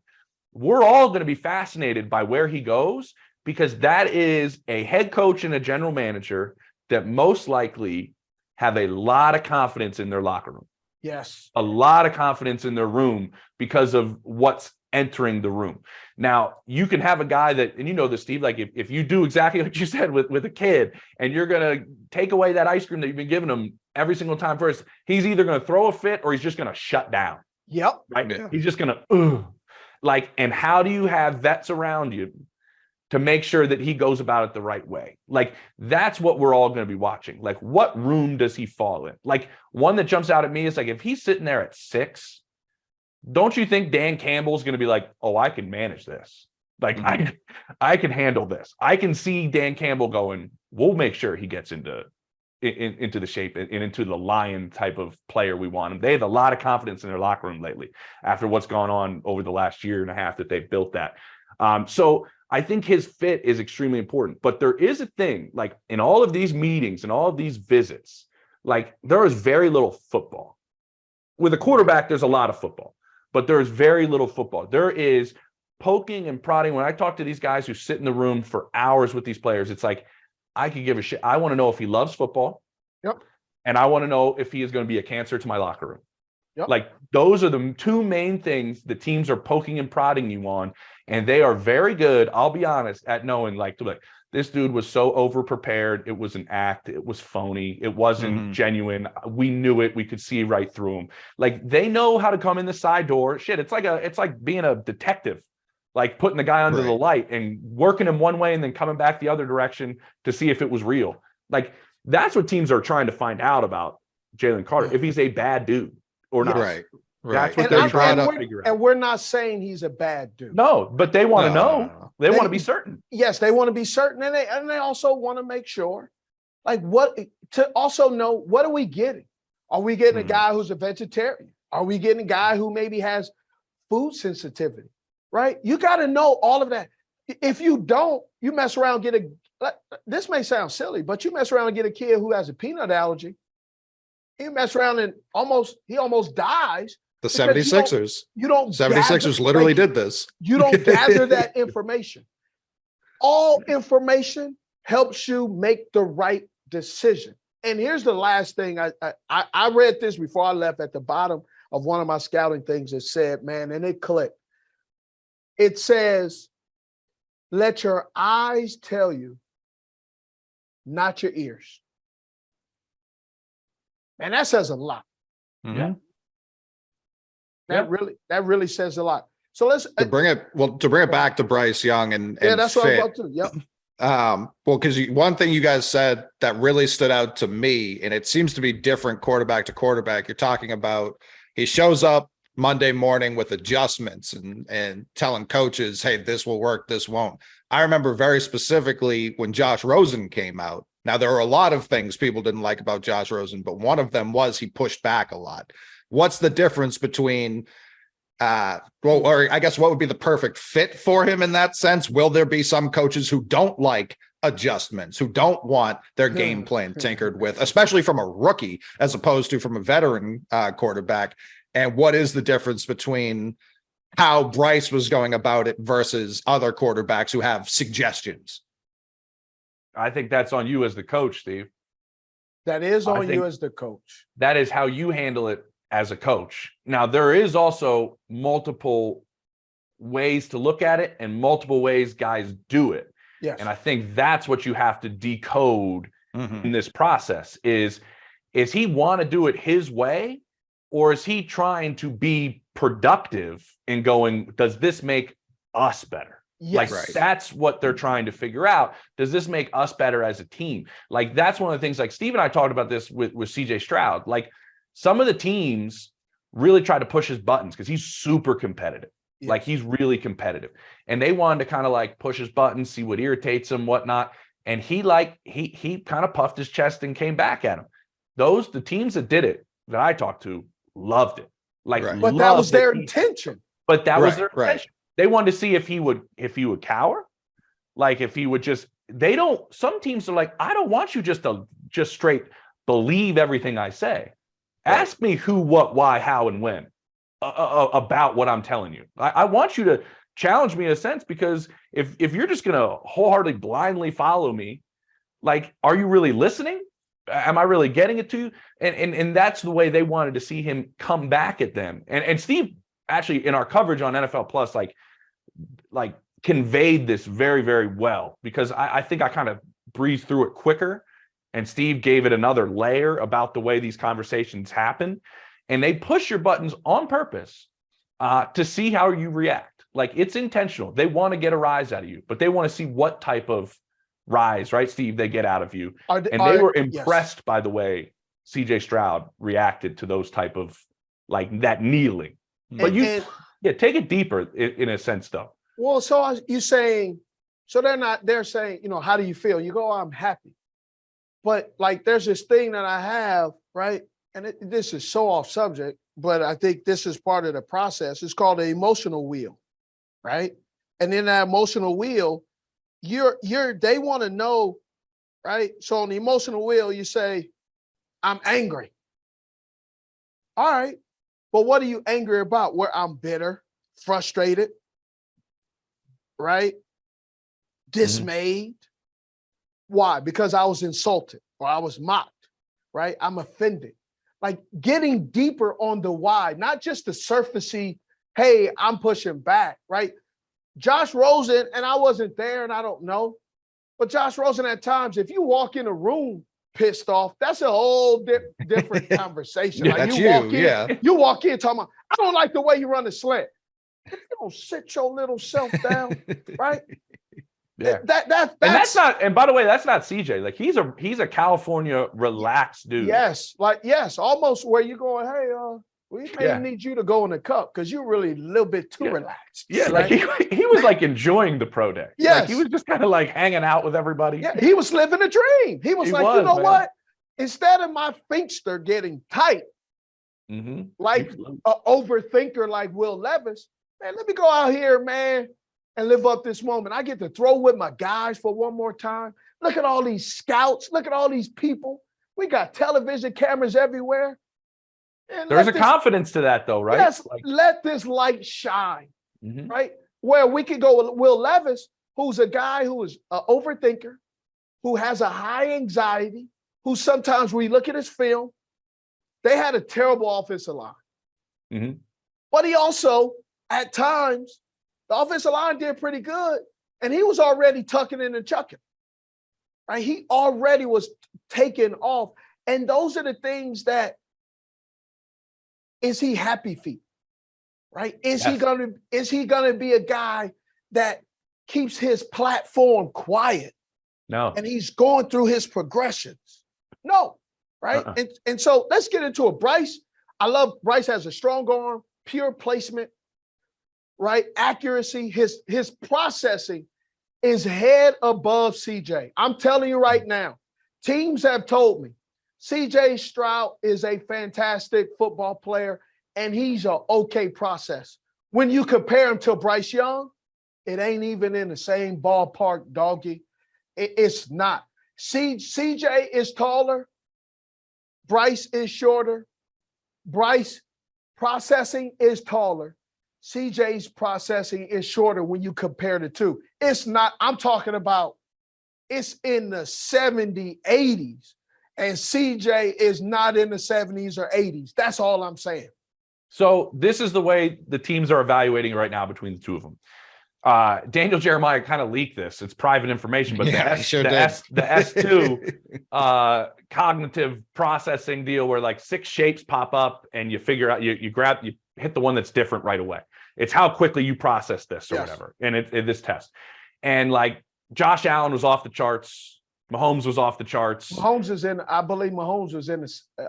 We're all going to be fascinated by where he goes, because that is a head coach and a general manager that most likely have a lot of confidence in their locker room, Yes. a lot of confidence in their room because of what's entering the room. Now, you can have a guy that, and you know this, Steve, like, if you do exactly what you said with a kid, and you're going to take away that ice cream that you've been giving him every single time first, he's either going to throw a fit or he's just going to shut down. Yep. Right? Yeah. He's just going to, like, and how do you have vets around you to make sure that he goes about it the right way? Like, that's what we're all going to be watching. Like, what room does he fall in? Like, one that jumps out at me is, like, if he's sitting there at 6, don't you think Dan Campbell's going to be like, oh, I can manage this. Like, I can handle this. I can see Dan Campbell going, we'll make sure he gets into the shape and into the lion type of player we want him. They have a lot of confidence in their locker room lately after what's gone on over the last year and a half that they've built that. So I think his fit is extremely important. But there is a thing, like, in all of these meetings and all of these visits, like, there is very little football. With a quarterback, there's a lot of football, but there is very little football. There is poking and prodding. When I talk to these guys who sit in the room for hours with these players, it's like, I could give a shit. I want to know if he loves football. Yep. And I want to know if he is going to be a cancer to my locker room. Yep. Like, those are the two main things the teams are poking and prodding you on. And they are very good, I'll be honest, at knowing, like, this dude was so over-prepared. It was an act. It was phony. It wasn't genuine. We knew it. We could see right through him. Like, they know how to come in the side door. Shit, it's like being a detective, like putting the guy under the light and working him one way and then coming back the other direction to see if it was real. Like, that's what teams are trying to find out about Jalen Carter, if he's a bad dude or not. Right. That's what And, they're I'm- trying and to we're, figure out. and we're not saying he's a bad dude. No, but they want to know. No. They want to be certain. Yes, they want to be certain, and they also want to make sure, like, to also know, what are we getting? Are we getting a guy who's a vegetarian? Are we getting a guy who maybe has food sensitivity? Right? You got to know all of that. If you don't, you mess around, this may sound silly, but you mess around and get a kid who has a peanut allergy. He mess around and he almost dies. The Because 76ers. You don't 76ers literally did this. You don't gather that information. All information helps you make the right decision. And here's the last thing. I read this before I left at the bottom of one of my scouting things. It said, man, and it clicked. It says, let your eyes tell you, not your ears. And that says a lot. Yeah. That really says a lot. So let's to bring it back to Bryce Young and that's what I was fit. about to do. Yep. Well, because one thing you guys said that really stood out to me, and it seems to be different quarterback to quarterback. You're talking about he shows up Monday morning with adjustments and telling coaches, hey, this will work, this won't. I remember very specifically when Josh Rosen came out. Now, there were a lot of things people didn't like about Josh Rosen, but one of them was he pushed back a lot. What's the difference between or I guess what would be the perfect fit for him in that sense? Will there be some coaches who don't like adjustments, who don't want their game plan tinkered with, especially from a rookie as opposed to from a veteran quarterback? And what is the difference between how Bryce was going about it versus other quarterbacks who have suggestions? I think that's on you as the coach, Steve. That is on you as the coach. That is how you handle it as a coach. Now, there is also multiple ways to look at it and multiple ways guys do it. Yes. And I think that's what you have to decode in this process is he want to do it his way, or is he trying to be productive and going, does this make us better? Yes. Like that's what they're trying to figure out. Does this make us better as a team? Like that's one of the things, like Steve and I talked about this with CJ Stroud. Like some of the teams really try to push his buttons because he's super competitive. Yes. Like he's really competitive. And they wanted to kind of like push his buttons, see what irritates him, whatnot. And he kind of puffed his chest and came back at him. The teams that did it that I talked to loved it. Like, but that was their intention. But that was their intention. They wanted to see if he would cower, like if he would just. Some teams are like, I don't want you just to straight believe everything I say. Ask me who, what, why, how, and when about what I'm telling you. I want you to challenge me in a sense, because if you're just going to wholeheartedly blindly follow me, like, are you really listening? Am I really getting it to you? And that's the way they wanted to see him come back at them. And Steve actually in our coverage on NFL Plus, like conveyed this very, very well, because I think I kind of breezed through it quicker. And Steve gave it another layer about the way these conversations happen. And they push your buttons on purpose to see how you react. Like it's intentional. They want to get a rise out of you, but they want to see what type of rise, right, Steve, they get out of you. They were impressed by the way CJ Stroud reacted to those type of like that kneeling. But take it deeper in a sense though. Well, so you saying, so they're saying, how do you feel? You go, I'm happy. But like, there's this thing that I have, right? And this is so off subject, but I think this is part of the process. It's called the emotional wheel, right? And in that emotional wheel, they want to know, right? So on the emotional wheel, you say, I'm angry. All right. But what are you angry about? Where I'm bitter, frustrated, right? Dismayed. Why? Because I was insulted or I was mocked, right? I'm offended. Like getting deeper on the why, not just the surfacey, hey, I'm pushing back, right? Josh Rosen, and I wasn't there and I don't know, but Josh Rosen at times, if you walk in a room pissed off, that's a whole different conversation. Like you walk in talking about, I don't like the way you run the slant. If you don't sit your little self down, right? Yeah. That's not, and by the way, that's not CJ. Like he's a California relaxed dude. Yes, almost where you're going, hey, we may need you to go in the cup because you're really a little bit too relaxed. Yeah, right? Like he was like enjoying the pro day. Yes. Like he was just kind of like hanging out with everybody. Yeah, he was living a dream. He was what? Instead of my thinkster getting tight, like an overthinker like Will Levis, man, let me go out here, man, and live up this moment. I get to throw with my guys for one more time. Look at all these scouts. Look at all these people. We got television cameras everywhere. And there's a confidence to that, though, right? Yes, let this light shine, right? Where we could go with Will Levis, who's a guy who is an overthinker, who has a high anxiety, who sometimes when you look at his film, they had a terrible offensive line. But he also, at times, the offensive line did pretty good, and he was already tucking in and chucking, right? He already was taking off. And those are the things that, is he happy feet? Right? Is he gonna be a guy that keeps his platform quiet No. and he's going through his progressions? No, right? And so let's get into it. Bryce, I love Bryce has a strong arm, pure placement, right? Accuracy, his processing is head above CJ. I'm telling you right now, teams have told me CJ Stroud is a fantastic football player and he's an okay process. When you compare him to Bryce Young, it ain't even in the same ballpark, doggy. It's not. CJ is taller. Bryce is shorter. Bryce processing is taller. CJ's processing is shorter when you compare the two. It's not, I'm talking about it's in the 70s, 80s, and CJ is not in the 70s or 80s. That's all I'm saying. So this is the way the teams are evaluating right now between the two of them. Daniel Jeremiah kind of leaked this. It's private information, but the S2 cognitive processing deal where like 6 shapes pop up and you figure out, you hit the one that's different right away. It's how quickly you process this or whatever. And this test. And like Josh Allen was off the charts. Mahomes was off the charts. I believe Mahomes was in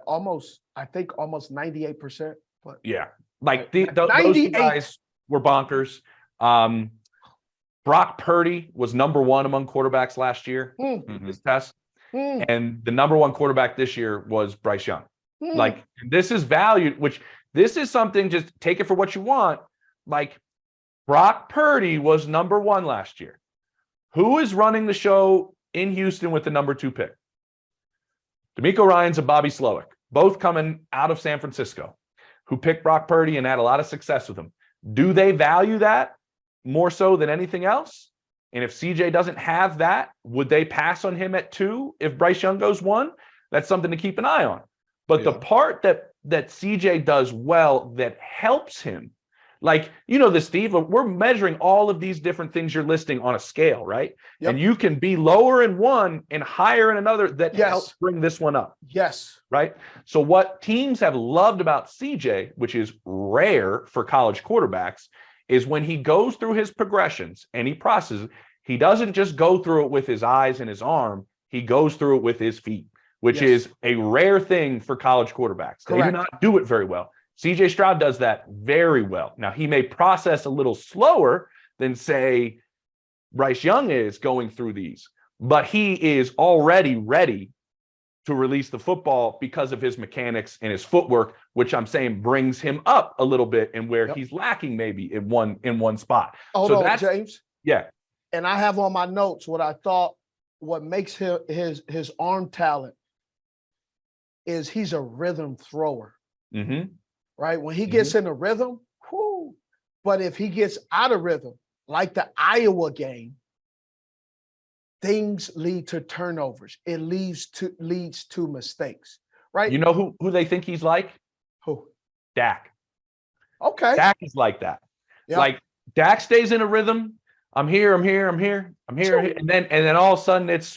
almost 98%. But yeah, like those two guys were bonkers. Brock Purdy was number 1 among quarterbacks last year in this test. And the number 1 quarterback this year was Bryce Young. Like this is valued, which this is something, just take it for what you want. Like Brock Purdy was number 1 last year. Who is running the show in Houston with the number 2 pick? DeMeco Ryans and Bobby Slowick, both coming out of San Francisco, who picked Brock Purdy and had a lot of success with him. Do they value that more so than anything else? And if CJ doesn't have that, would they pass on him at 2 if Bryce Young goes 1? That's something to keep an eye on. But the part that CJ does well that helps him, like, you know this, Steve, we're measuring all of these different things you're listing on a scale, right? Yep. And you can be lower in one and higher in another that helps bring this one up. Yes. Right? So what teams have loved about CJ, which is rare for college quarterbacks, is when he goes through his progressions and he processes, he doesn't just go through it with his eyes and his arm, he goes through it with his feet, which is a rare thing for college quarterbacks. Correct. They do not do it very well. CJ Stroud does that very well. Now, he may process a little slower than, say, Bryce Young is going through these, but he is already ready to release the football because of his mechanics and his footwork, which I'm saying brings him up a little bit and where he's lacking maybe in one spot. Hold on, James. Yeah. And I have on my notes what makes his arm talent is he's a rhythm thrower. Mm-hmm. Right? When he gets in a rhythm, whoo. But if he gets out of rhythm, like the Iowa game, things lead to turnovers. It leads to mistakes, right? You know who they think he's like? Who? Dak. Okay. Dak is like that. Yep. Like Dak stays in a rhythm. I'm here. Sure. And then all of a sudden it's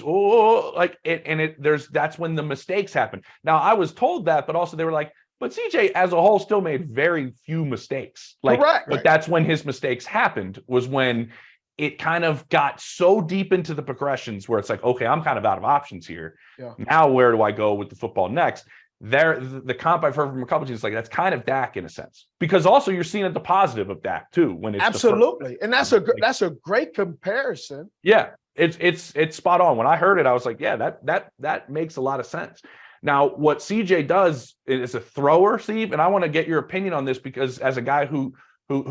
that's when the mistakes happen. Now I was told that, but also they were like, but CJ as a whole still made very few mistakes. Like, correct. But that's when his mistakes happened, was when it kind of got so deep into the progressions where it's like, okay, I'm kind of out of options here. Yeah. Now where do I go with the football next? The comp I've heard from a couple teams, like that's kind of Dak in a sense, because also you're seeing the positive of Dak too when it's absolutely, and that's a great comparison. Yeah, it's spot on. When I heard it, I was like, yeah, that makes a lot of sense. Now, what CJ does is a thrower, Steve, and I want to get your opinion on this because as a guy who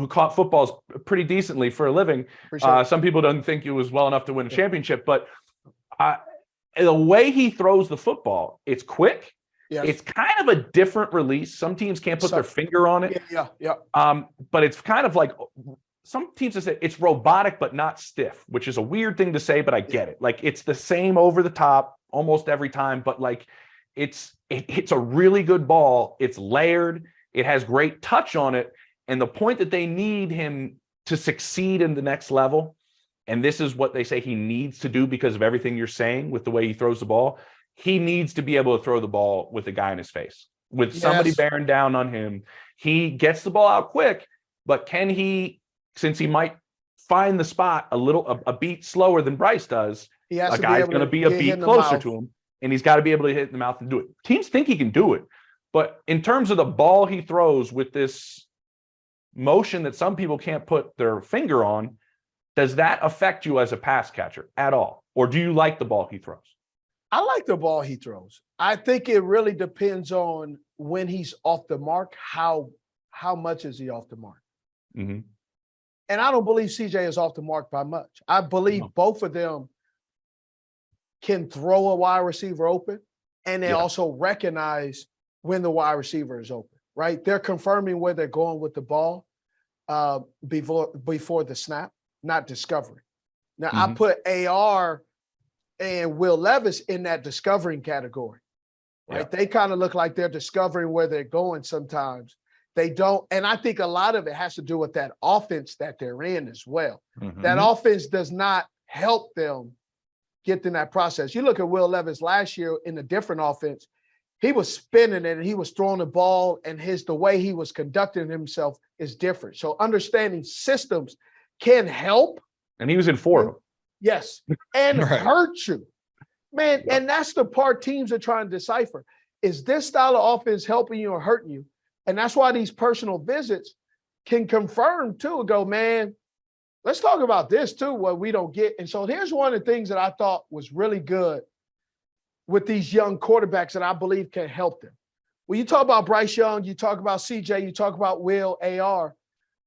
caught footballs pretty decently for a living, some people don't think it was well enough to win a championship, but the way he throws the football, it's quick. Yes. It's kind of a different release. Some teams can't put their finger on it. Yeah. But it's kind of like some teams have said it's robotic but not stiff, which is a weird thing to say, but I get it. Like it's the same over the top almost every time, but like it's a really good ball. It's layered. It has great touch on it. And the point that they need him to succeed in the next level, and this is what they say he needs to do because of everything you're saying with the way he throws the ball, he needs to be able to throw the ball with a guy in his face, with somebody Yes. bearing down on him. He gets the ball out quick, but can he, since he might find the spot a beat slower than Bryce does, He has a to be guy's able going to be a get hit in beat the closer mouth. to him, and he's got to be able to hit in the mouth and do it. Teams think he can do it, but in terms of the ball he throws with this motion that some people can't put their finger on, does that affect you as a pass catcher at all? Or do you like the ball he throws? I like the ball he throws. I think it really depends on when he's off the mark, how much is he off the mark? Mm-hmm. And I don't believe CJ is off the mark by much. I believe both of them can throw a wide receiver open, and they also recognize when the wide receiver is open, right? They're confirming where they're going with the ball before the snap, not discovering. Now, I put AR and Will Levis in that discovering category, right? They kind of look like they're discovering where they're going sometimes. They don't, and I think a lot of it has to do with that offense that they're in as well. That offense does not help them get in that process. You look at Will Levis last year in a different offense, he was spinning it and he was throwing the ball, and the way he was conducting himself is different. So understanding systems can help. And he was in 4 of them. Yes. And hurt you. Man, and that's the part teams are trying to decipher. Is this style of offense helping you or hurting you? And that's why these personal visits can confirm too and go, man, let's talk about this too, what we don't get. And so here's one of the things that I thought was really good with these young quarterbacks that I believe can help them. When you talk about Bryce Young, you talk about CJ, you talk about Will, AR,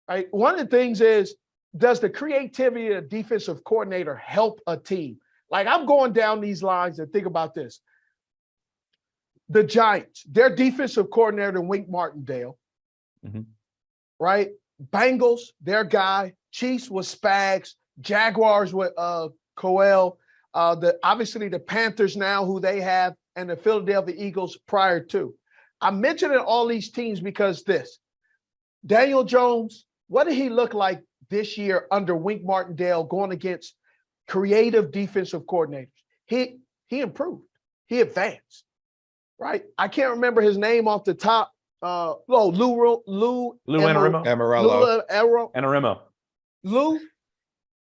right? One of the things is, does the creativity of the defensive coordinator help a team? Like, I'm going down these lines and think about this. The Giants, their defensive coordinator, Wink Martindale, right? Bengals, their guy. Chiefs was Spags. Jaguars with Coley. Obviously the Panthers now, who they have, and the Philadelphia Eagles prior to. I'm mentioning all these teams because Daniel Jones, what did he look like this year under Wink Martindale going against creative defensive coordinators? He improved. He advanced, right? I can't remember his name off the top. Lou Anarumo. Lou,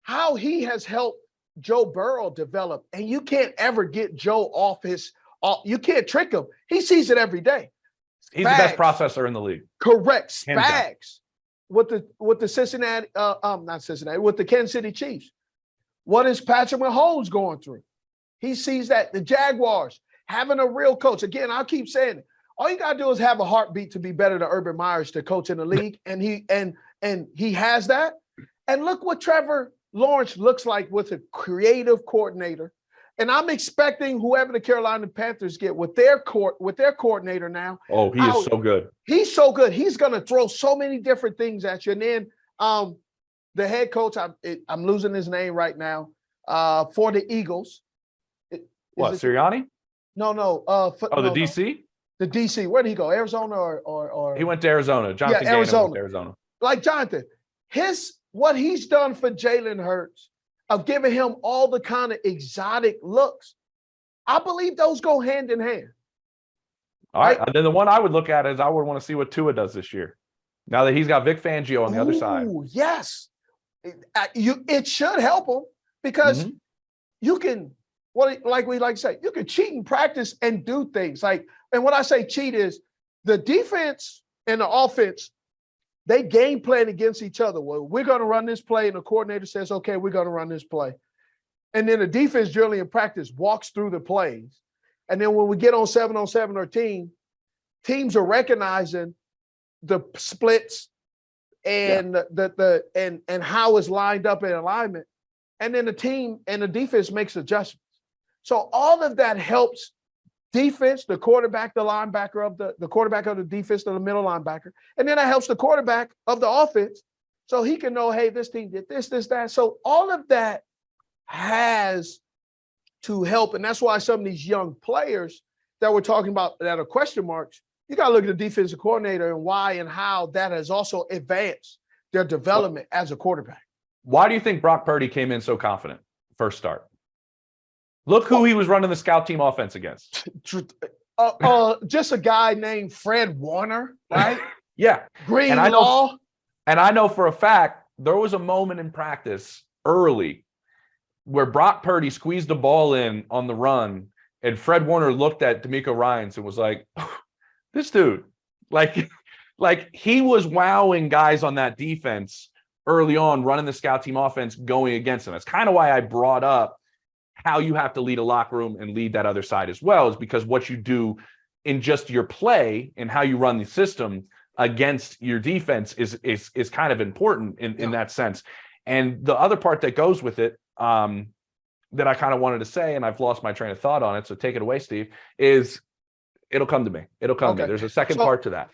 how he has helped Joe Burrow develop, and you can't ever get Joe off you can't trick him. He sees it every day. He's the best processor in the league. Correct. Spags with the Kansas City Chiefs. What is Patrick Mahomes going through? He sees that. The Jaguars, having a real coach. Again, I'll keep saying it. All you gotta do is have a heartbeat to be better than Urban Meyers to coach in the league. And he has that. And look what Trevor Lawrence looks like with a creative coordinator. And I'm expecting whoever the Carolina Panthers get with their coordinator now. Oh, he is so good. He's so good. He's going to throw so many different things at you. And then the head coach, I'm losing his name right now, for the Eagles. Sirianni? No. The DC? The DC. Where did he go? Arizona or he went to Arizona. Jonathan Gannon went to Arizona. Like Jonathan, what he's done for Jalen Hurts of giving him all the kind of exotic looks, I believe those go hand in hand. All right. Then the one I would look at is I would want to see what Tua does this year. Now that he's got Vic Fangio on the other side. Yes. It should help him because you can, like we like to say, you can cheat in practice and do things. And when I say cheat is the defense and the offense, they game plan against each other. Well, we're going to run this play, and the coordinator says, okay, we're going to run this play. And then the defense generally in practice walks through the plays. And then when we get on 7-on-7 or teams are recognizing the splits and and how it's lined up in alignment. And then the team and the defense makes adjustments. So all of that helps defense, the quarterback, the linebacker of the quarterback of the defense, the middle linebacker. And then that helps the quarterback of the offense so he can know, hey, this team did this, that. So all of that has to help. And that's why some of these young players that we're talking about that are question marks, you got to look at the defensive coordinator and why and how that has also advanced their development as a quarterback. Why do you think Brock Purdy came in so confident first start? Look who he was running the scout team offense against. Just a guy named Fred Warner, right? Yeah. Greenlaw. And I know for a fact there was a moment in practice early where Brock Purdy squeezed the ball in on the run, and Fred Warner looked at D'Amico Ryans and was like, this dude, like he was wowing guys on that defense early on, running the scout team offense, going against them. That's kind of why I brought up how you have to lead a locker room and lead that other side as well, is because what you do in just your play and how you run the system against your defense is kind of important in that sense. And the other part that goes with it, that I kind of wanted to say, and I've lost my train of thought on it, so take it away, Steve, is it'll come to me. It'll come to me. There's a second part to that.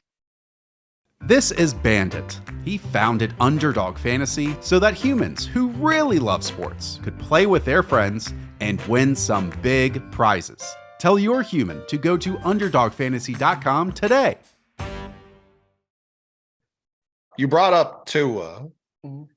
This is Bandit. He founded Underdog Fantasy so that humans who really love sports could play with their friends and win some big prizes. Tell your human to go to underdogfantasy.com today. You brought up Tua. Mhm.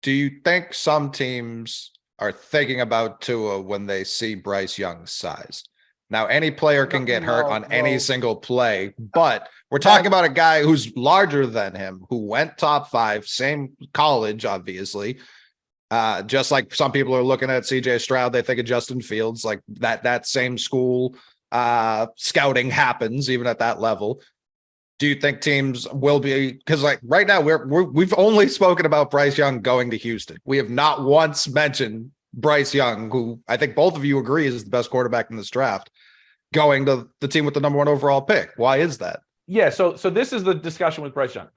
Do you think some teams are thinking about Tua when they see Bryce Young's size? Now, any player can get hurt on any single play, but we're talking about a guy who's larger than him, who went top 5, same college, obviously. Just like some people are looking at CJ Stroud, they think of Justin Fields, like that same school scouting happens even at that level. Do you think teams will be, because like right now we've only spoken about Bryce Young going to Houston. We have not once mentioned Bryce Young, who I think both of you agree is the best quarterback in this draft, going to the team with the number 1 overall pick. Why is that? Yeah, so this is the discussion with Bryce Young.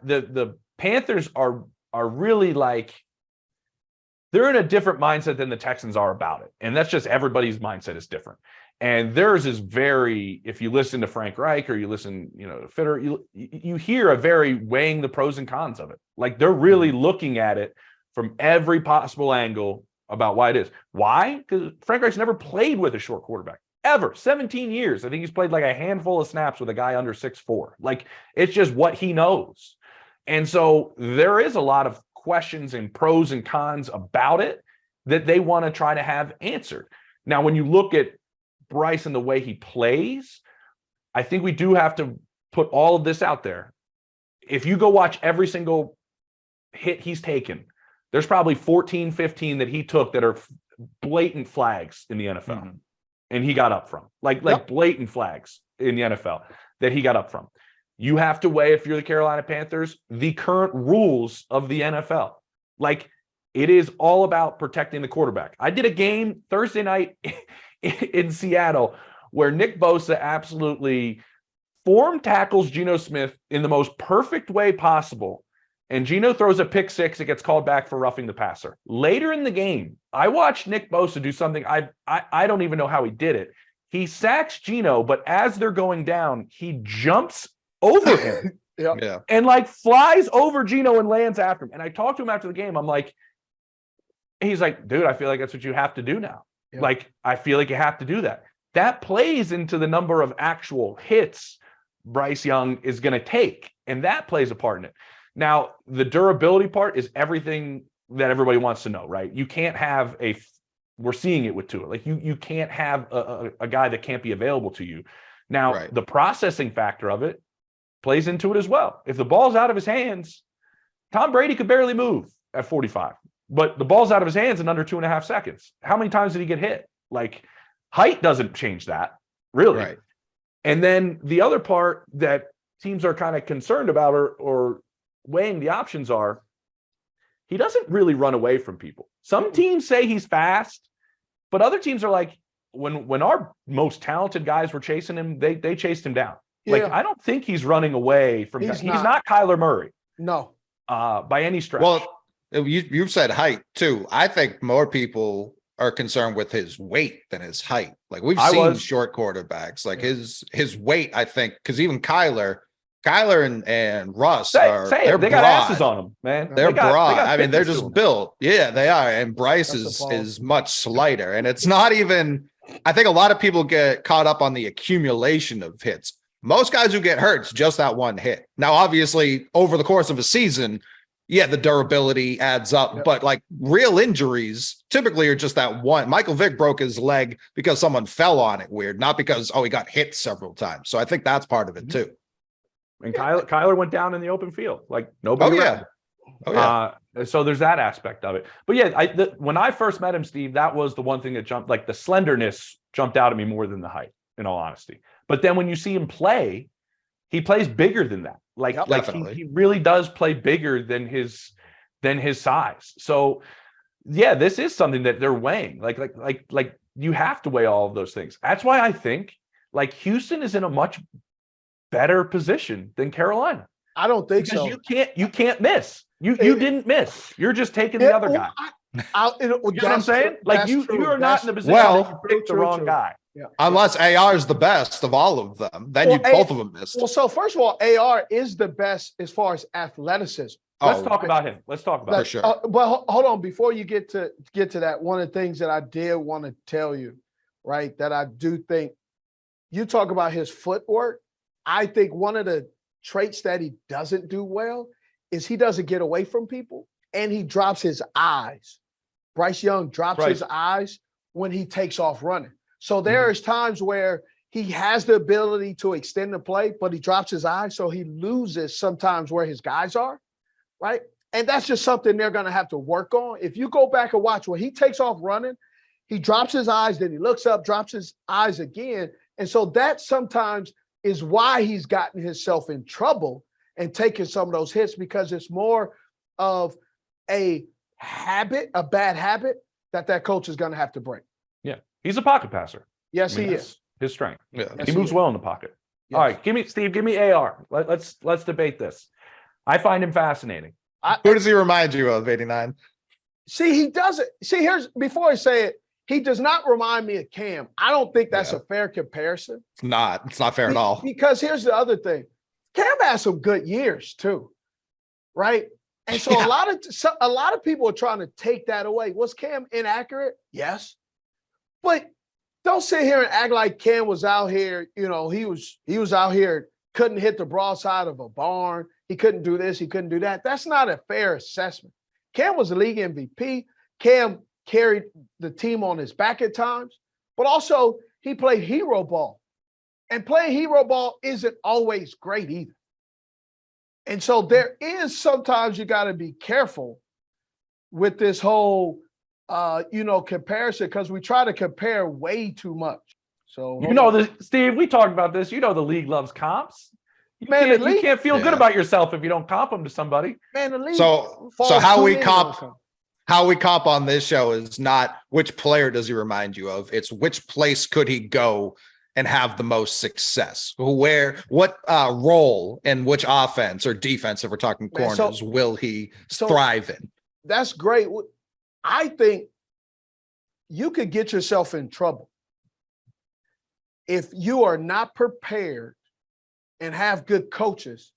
The Panthers are really like, they're in a different mindset than the Texans are about it. And that's just, everybody's mindset is different. And theirs is very, if you listen to Frank Reich or you listen, to Fitter, you hear a very weighing the pros and cons of it. Like they're really looking at it from every possible angle about why it is. Why? Because Frank Reich's never played with a short quarterback. Ever. 17 years. I think he's played like a handful of snaps with a guy under 6'4". Like it's just what he knows. And so there is a lot of questions and pros and cons about it that they want to try to have answered. Now, when you look at Bryce and the way he plays, I think we do have to put all of this out there. If you go watch every single hit he's taken, there's probably 14, 15 that he took that are blatant flags in the NFL. Mm-hmm. And he got up from like blatant flags in the NFL that he got up from. You have to weigh, if you're the Carolina Panthers, the current rules of the NFL. Like it is all about protecting the quarterback. I did a game Thursday night in Seattle where Nick Bosa absolutely form tackles Geno Smith in the most perfect way possible. And Geno throws a pick 6. It gets called back for roughing the passer. Later in the game, I watched Nick Bosa do something. I don't even know how he did it. He sacks Geno, but as they're going down, he jumps over him and like flies over Geno and lands after him. And I talked to him after the game. I'm like, he's like, dude, I feel like that's what you have to do now. Yeah. Like, I feel like you have to do that. That plays into the number of actual hits Bryce Young is going to take. And that plays a part in it. Now, the durability part is everything that everybody wants to know, right? You can't have we're seeing it with Tua. Like you can't have a guy that can't be available to you. Now, The processing factor of it plays into it as well. If the ball's out of his hands, Tom Brady could barely move at 45, but the ball's out of his hands in under 2.5 seconds. How many times did he get hit? Like height doesn't change that, really. Right. And then the other part that teams are kind of concerned about or weighing the options are, he doesn't really run away from people. Some teams say he's fast, but other teams are like, when our most talented guys were chasing him, they chased him down. Yeah. Like, I don't think he's running away from guys. He's not Kyler Murray. No. By any stretch. Well, you said height too. I think more people are concerned with his weight than his height. Like we've seen short quarterbacks, like his weight, I think, because even Kyler and Russ they got broad. asses on them, man. They're broad. I mean, they're just built. Yeah, they are. And Bryce is much slighter. And it's not even, I think a lot of people get caught up on the accumulation of hits. Most guys who get hurt, it's just that one hit. Now, obviously, over the course of a season, Yeah, the durability adds up, but like real injuries typically are just that one. Michael Vick broke his leg because someone fell on it weird, not because, he got hit several times. So I think that's part of it too. And Kyler went down in the open field. Like nobody. So there's that aspect of it. But yeah, when I first met him, Steve, that was the one thing that jumped, like the slenderness jumped out at me more than the height, in all honesty. But then when you see him play, he plays bigger than that. Like he really does play bigger than his size. So yeah, this is something that they're weighing. Like you have to weigh all of those things. That's why I think like Houston is in a much better position than Carolina. I don't think so. You can't miss. You didn't miss. You're just taking the other guy. You know what I'm saying? Like you are not in the position that you picked the wrong guy. Yeah. Unless AR is the best of all of them, then both of them missed. Well, so first of all, AR is the best as far as athleticism. Let's talk about him. Let's talk about for sure. But hold on, before you get to that, one of the things that I did want to tell you, right, that I do think you talk about his footwork. I think one of the traits that he doesn't do well is he doesn't get away from people and he drops his eyes. Bryce Young drops his eyes when he takes off running. So there's times where he has the ability to extend the play, but he drops his eyes. So he loses sometimes where his guys are, right? And that's just something they're going to have to work on. If you go back and watch when he takes off running, he drops his eyes, then he looks up, drops his eyes again. And so that sometimes is why he's gotten himself in trouble and taking some of those hits, because it's more of a habit, a bad habit that coach is going to have to break. Yeah. He's a pocket passer. Yes, he is. His strength. Yeah. He moves well in the pocket. Yes. All right, give me AR. Let's debate this. I find him fascinating. Who does he remind you of, 89? See, he doesn't. See, before I say it, he does not remind me of Cam. I don't think that's a fair comparison. It's not fair at all. Because here's the other thing. Cam has some good years too, right? And so a lot of people are trying to take that away. Was Cam inaccurate? Yes. But don't sit here and act like Cam was out here, he was out here, couldn't hit the broadside of a barn. He couldn't do this, he couldn't do that. That's not a fair assessment. Cam was the league MVP. Cam carried the team on his back at times, but also he played hero ball. And playing hero ball isn't always great either. And so there is sometimes you got to be careful with this whole comparison, because we try to compare way too much. So Steve, we talked about this. The league loves comps. You can't feel good about yourself if you don't comp them to somebody. Man, the league. So how we comp on this show is not which player does he remind you of. It's which place could he go and have the most success. What role in which offense or defense, if we're talking corners, will he thrive in? That's great. I think you could get yourself in trouble if you are not prepared and have good coaches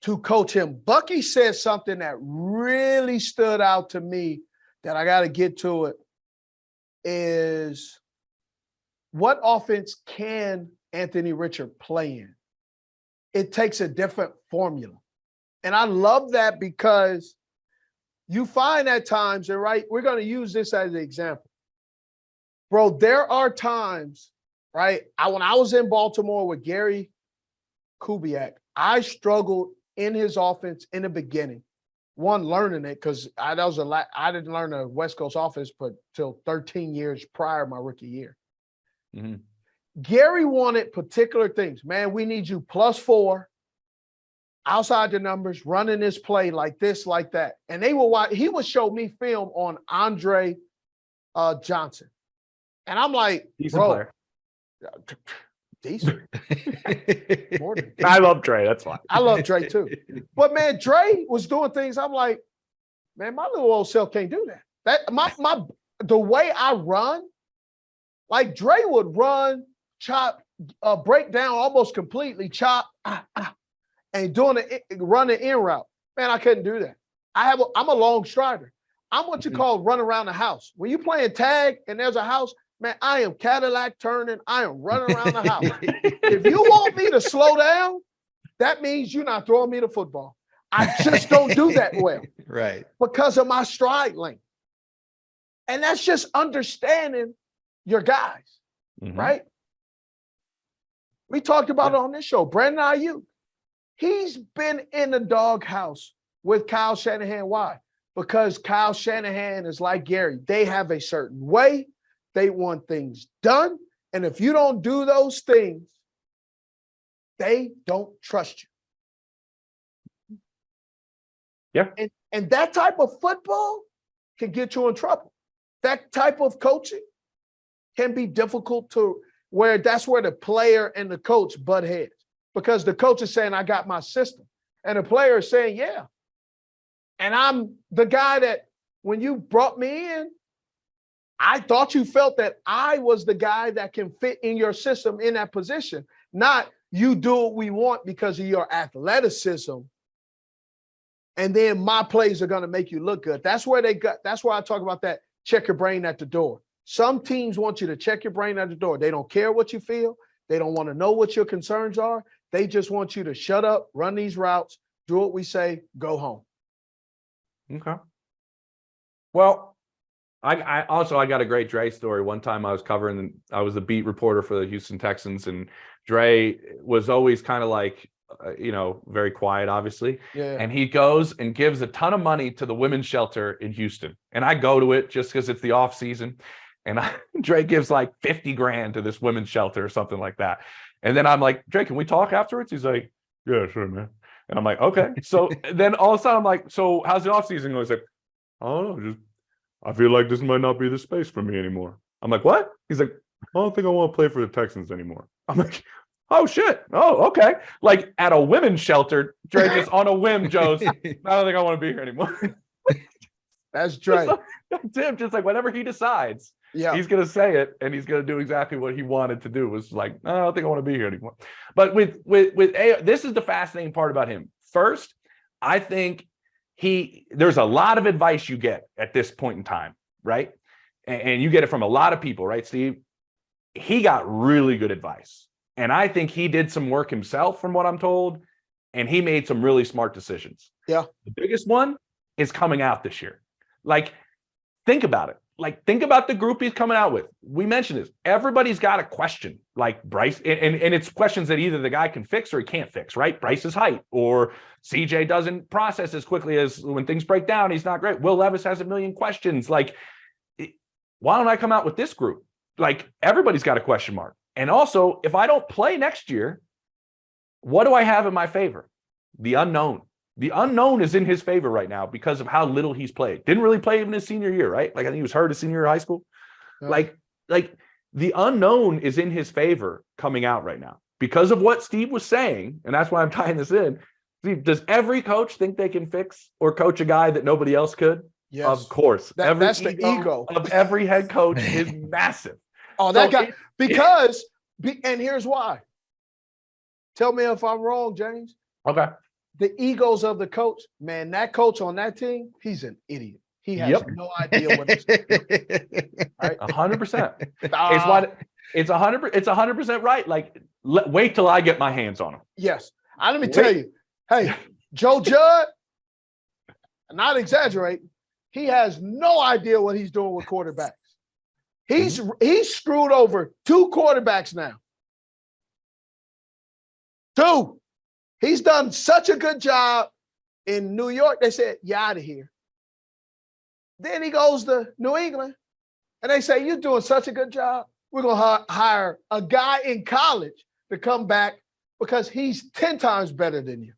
to coach him. Bucky said something that really stood out to me that I got to get to it is, what offense can Anthony Richard play in? It takes a different formula. And I love that, because you find at times, and right, we're going to use this as an example. Bro, there are times, right? When I was in Baltimore with Gary Kubiak, I struggled in his offense in the beginning. One, learning it, because I didn't learn the West Coast offense till 13 years prior to my rookie year. Mm-hmm. Gary wanted particular things. Man, we need you +4, outside the numbers, running this play like this, like that. And he would show me film on Andre Johnson. And I'm like, decent player. Decent. More than decent. I love Dre. That's fine. I love Dre too. But man, Dre was doing things. I'm like, man, my little old self can't do that. The way I run, like Dre would run, chop, break down almost completely, chop, and run the in route. Man, I couldn't do that. I'm a long strider. I'm what you call run around the house. When you playing tag and there's a house, man, I am Cadillac turning. I am running around the house. If you want me to slow down, that means you're not throwing me the football. I just don't do that well Right. because of my stride length. And that's just understanding your guys, Mhm. right? We talked about it on this show. Brandon Ayuk, he's been in the doghouse with Kyle Shanahan. Why? Because Kyle Shanahan is like Gary. They have a certain way. They want things done. And if you don't do those things, they don't trust you. Yeah. And that type of football can get you in trouble. That type of coaching can be difficult to where that's where the player and the coach butt heads, because the coach is saying, I got my system. And the player is saying, yeah. And I'm the guy that when you brought me in, I thought you felt that I was the guy that can fit in your system in that position, not you do what we want because of your athleticism. And then my plays are going to make you look good. That's where that's why I talk about that. Check your brain at the door. Some teams want you to check your brain at the door. They don't care what you feel. They don't want to know what your concerns are. They just want you to shut up, run these routes, do what we say, go home. Okay. Well, I also got a great Dre story. One time I was the beat reporter for the Houston Texans, and Dre was always kind of like, very quiet, obviously. Yeah. And he goes and gives a ton of money to the women's shelter in Houston. And I go to it just because it's the off season. And Dre gives like 50 grand to this women's shelter or something like that. And then I'm like, Dre, can we talk afterwards? He's like, yeah, sure, man. And I'm like, okay. So then all of a sudden I'm like, so how's the off season going? He's like, I don't know, I feel like this might not be the space for me anymore. I'm like, what? He's like, I don't think I want to play for the Texans anymore. I'm like, oh shit. Oh, okay. Like at a women's shelter, Dre just on a whim, Joe's, I don't think I want to be here anymore. That's Dre. Tim, just like whenever he decides, he's going to say it, and he's going to do exactly what he wanted to do. Was like, I don't think I want to be here anymore. But with this is the fascinating part about him. First, I think there's a lot of advice you get at this point in time, right? And you get it from a lot of people, right, Steve? He got really good advice. And I think he did some work himself from what I'm told, and he made some really smart decisions. Yeah. The biggest one is coming out this year. Like, think about it. Like, think about the group he's coming out with. We mentioned this. Everybody's got a question, like Bryce, and it's questions that either the guy can fix or he can't fix, right? Bryce's height, or CJ doesn't process as quickly as when things break down. He's not great. Will Levis has a million questions. Like, why don't I come out with this group? Like, everybody's got a question mark. And also, if I don't play next year, what do I have in my favor? The unknown. The unknown is in his favor right now because of how little he's played. Didn't really play even his senior year, right? Like, I think he was hurt his senior year of high school. Yeah. Like the unknown is in his favor coming out right now because of what Steve was saying. And that's why I'm tying this in. Steve, does every coach think they can fix or coach a guy that nobody else could? Yes. Of course. That's the ego of every head coach is massive. Oh, that guy, and here's why. Tell me if I'm wrong, James. Okay. The egos of the coach, man, that coach on that team, he's an idiot. He has no idea what he's doing. Right? 100%. It's 100% right. Like, wait till I get my hands on him. Yes. Let me tell you, hey, Joe Judd, not exaggerating, he has no idea what he's doing with quarterbacks. He's screwed over 2 quarterbacks now. 2. He's done such a good job in New York. They said, you're out of here. Then he goes to New England, and they say, you're doing such a good job. We're going to hire a guy in college to come back because he's 10 times better than you.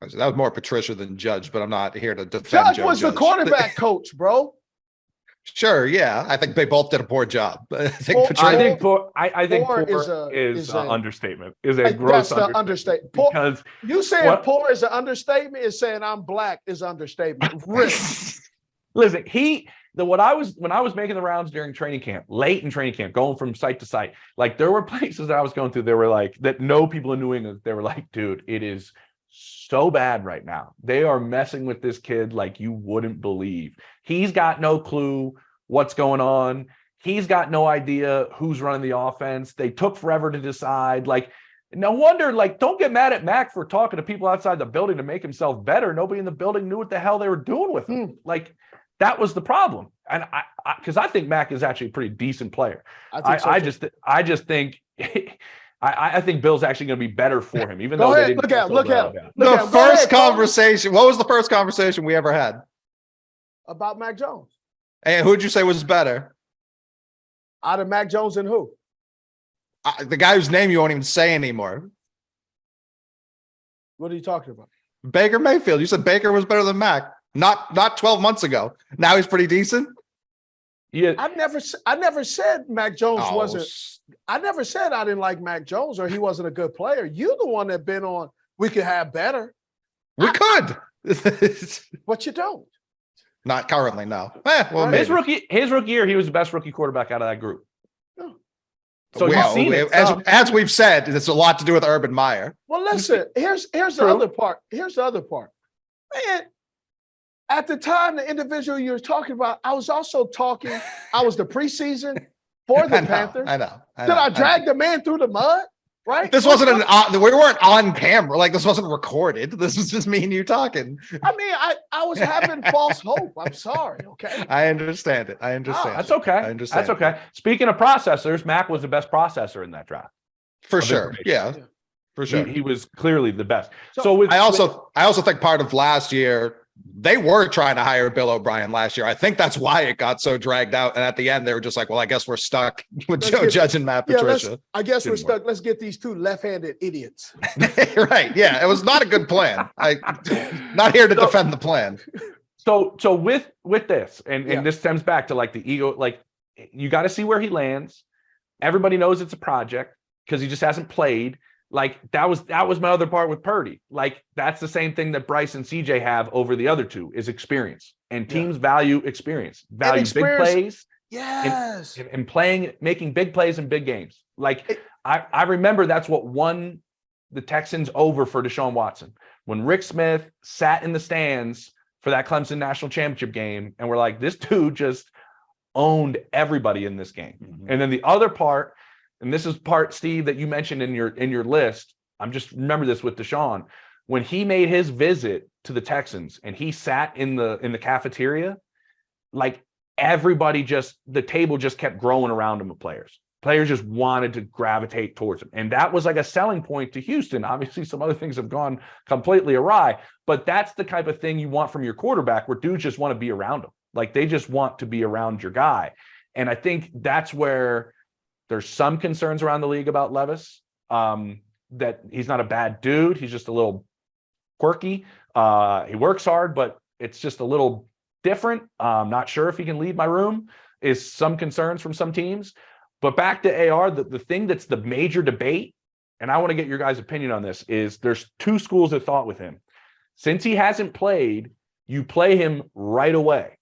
That was more Patricia than Judge, but I'm not here to defend Judge. The quarterback coach, bro. Sure, yeah. I think they both did a poor job. I think poor is an understatement. Is a gross understatement. Because you saying poor is an understatement is saying I'm black is an understatement. Listen, when I was making the rounds during training camp, late in training camp, going from site to site, like there were places that I was going through, they were like that no people in New England, they were like, dude, it is so bad right now. They are messing with this kid like you wouldn't believe. He's got no clue what's going on. He's got no idea who's running the offense. They took forever to decide. Like, No wonder, like, don't get mad at Mac for talking to people outside the building to make himself better. Nobody in the building knew what the hell they were doing with him. Like, that was the problem. And because I think Mac is actually a pretty decent player. I just think I think Bill's actually going to be better for him, even though they didn't. Look at him. The first conversation. What was the first conversation we ever had about Mac Jones? And who'd you say was better? Out of Mac Jones and who? The guy whose name you won't even say anymore. What are you talking about? Baker Mayfield. You said Baker was better than Mac. Not 12 months ago. Now he's pretty decent. Yeah. I never said Mac Jones wasn't. I never said I didn't like Mac Jones or he wasn't a good player. You're the one that been on. We could have better. We could, but you don't. Not currently. No. Well, his rookie year, he was the best rookie quarterback out of that group. No. So as we've said, it's a lot to do with Urban Meyer. Well, listen. Here's the other part. Here's the other part. Man, at the time, the individual you were talking about, I was also talking. I was the preseason for the Panthers. I know. Did I drag the man through the mud? Right. This wasn't we weren't on camera. Like, this wasn't recorded. This was just me and you talking. I mean, I was having false hope. I'm sorry. Okay. I understand it. I understand. That's okay. I understand. That's okay. Speaking of processors, Mac was the best processor in that draft. For sure. Yeah. For sure. He was clearly the best. I also think part of last year, they were trying to hire Bill O'Brien last year. I think that's why it got so dragged out. And at the end, they were just like, well, I guess we're stuck with Joe Judge and Matt Patricia. I guess we're stuck. Let's get these two left-handed idiots. Right. Yeah. It was not a good plan. Not here to defend the plan. So with this, and this stems back to like the ego, like you got to see where he lands. Everybody knows it's a project because he just hasn't played. Like that was my other part with Purdy. Like that's the same thing that Bryce and CJ have over the other two is experience, and teams value experience, big plays. Yes. And making big plays in big games. Like I remember that's what won the Texans over for Deshaun Watson when Rick Smith sat in the stands for that Clemson national championship game. And we're like, this dude just owned everybody in this game. Mm-hmm. And then the other part, and this is part, Steve, that you mentioned in your list. I'm just remember this with Deshaun. When he made his visit to the Texans and he sat in the cafeteria, like everybody the table just kept growing around him with players. Players just wanted to gravitate towards him. And that was like a selling point to Houston. Obviously, some other things have gone completely awry, but that's the type of thing you want from your quarterback where dudes just want to be around him. Like they just want to be around your guy. And I think that's where there's some concerns around the league about Levis, that he's not a bad dude. He's just a little quirky. He works hard, but it's just a little different. Not sure if he can lead my room is some concerns from some teams. But back to AR, the thing that's the major debate, and I want to get your guys' opinion on this, is there's two schools of thought with him. Since he hasn't played, you play him right away.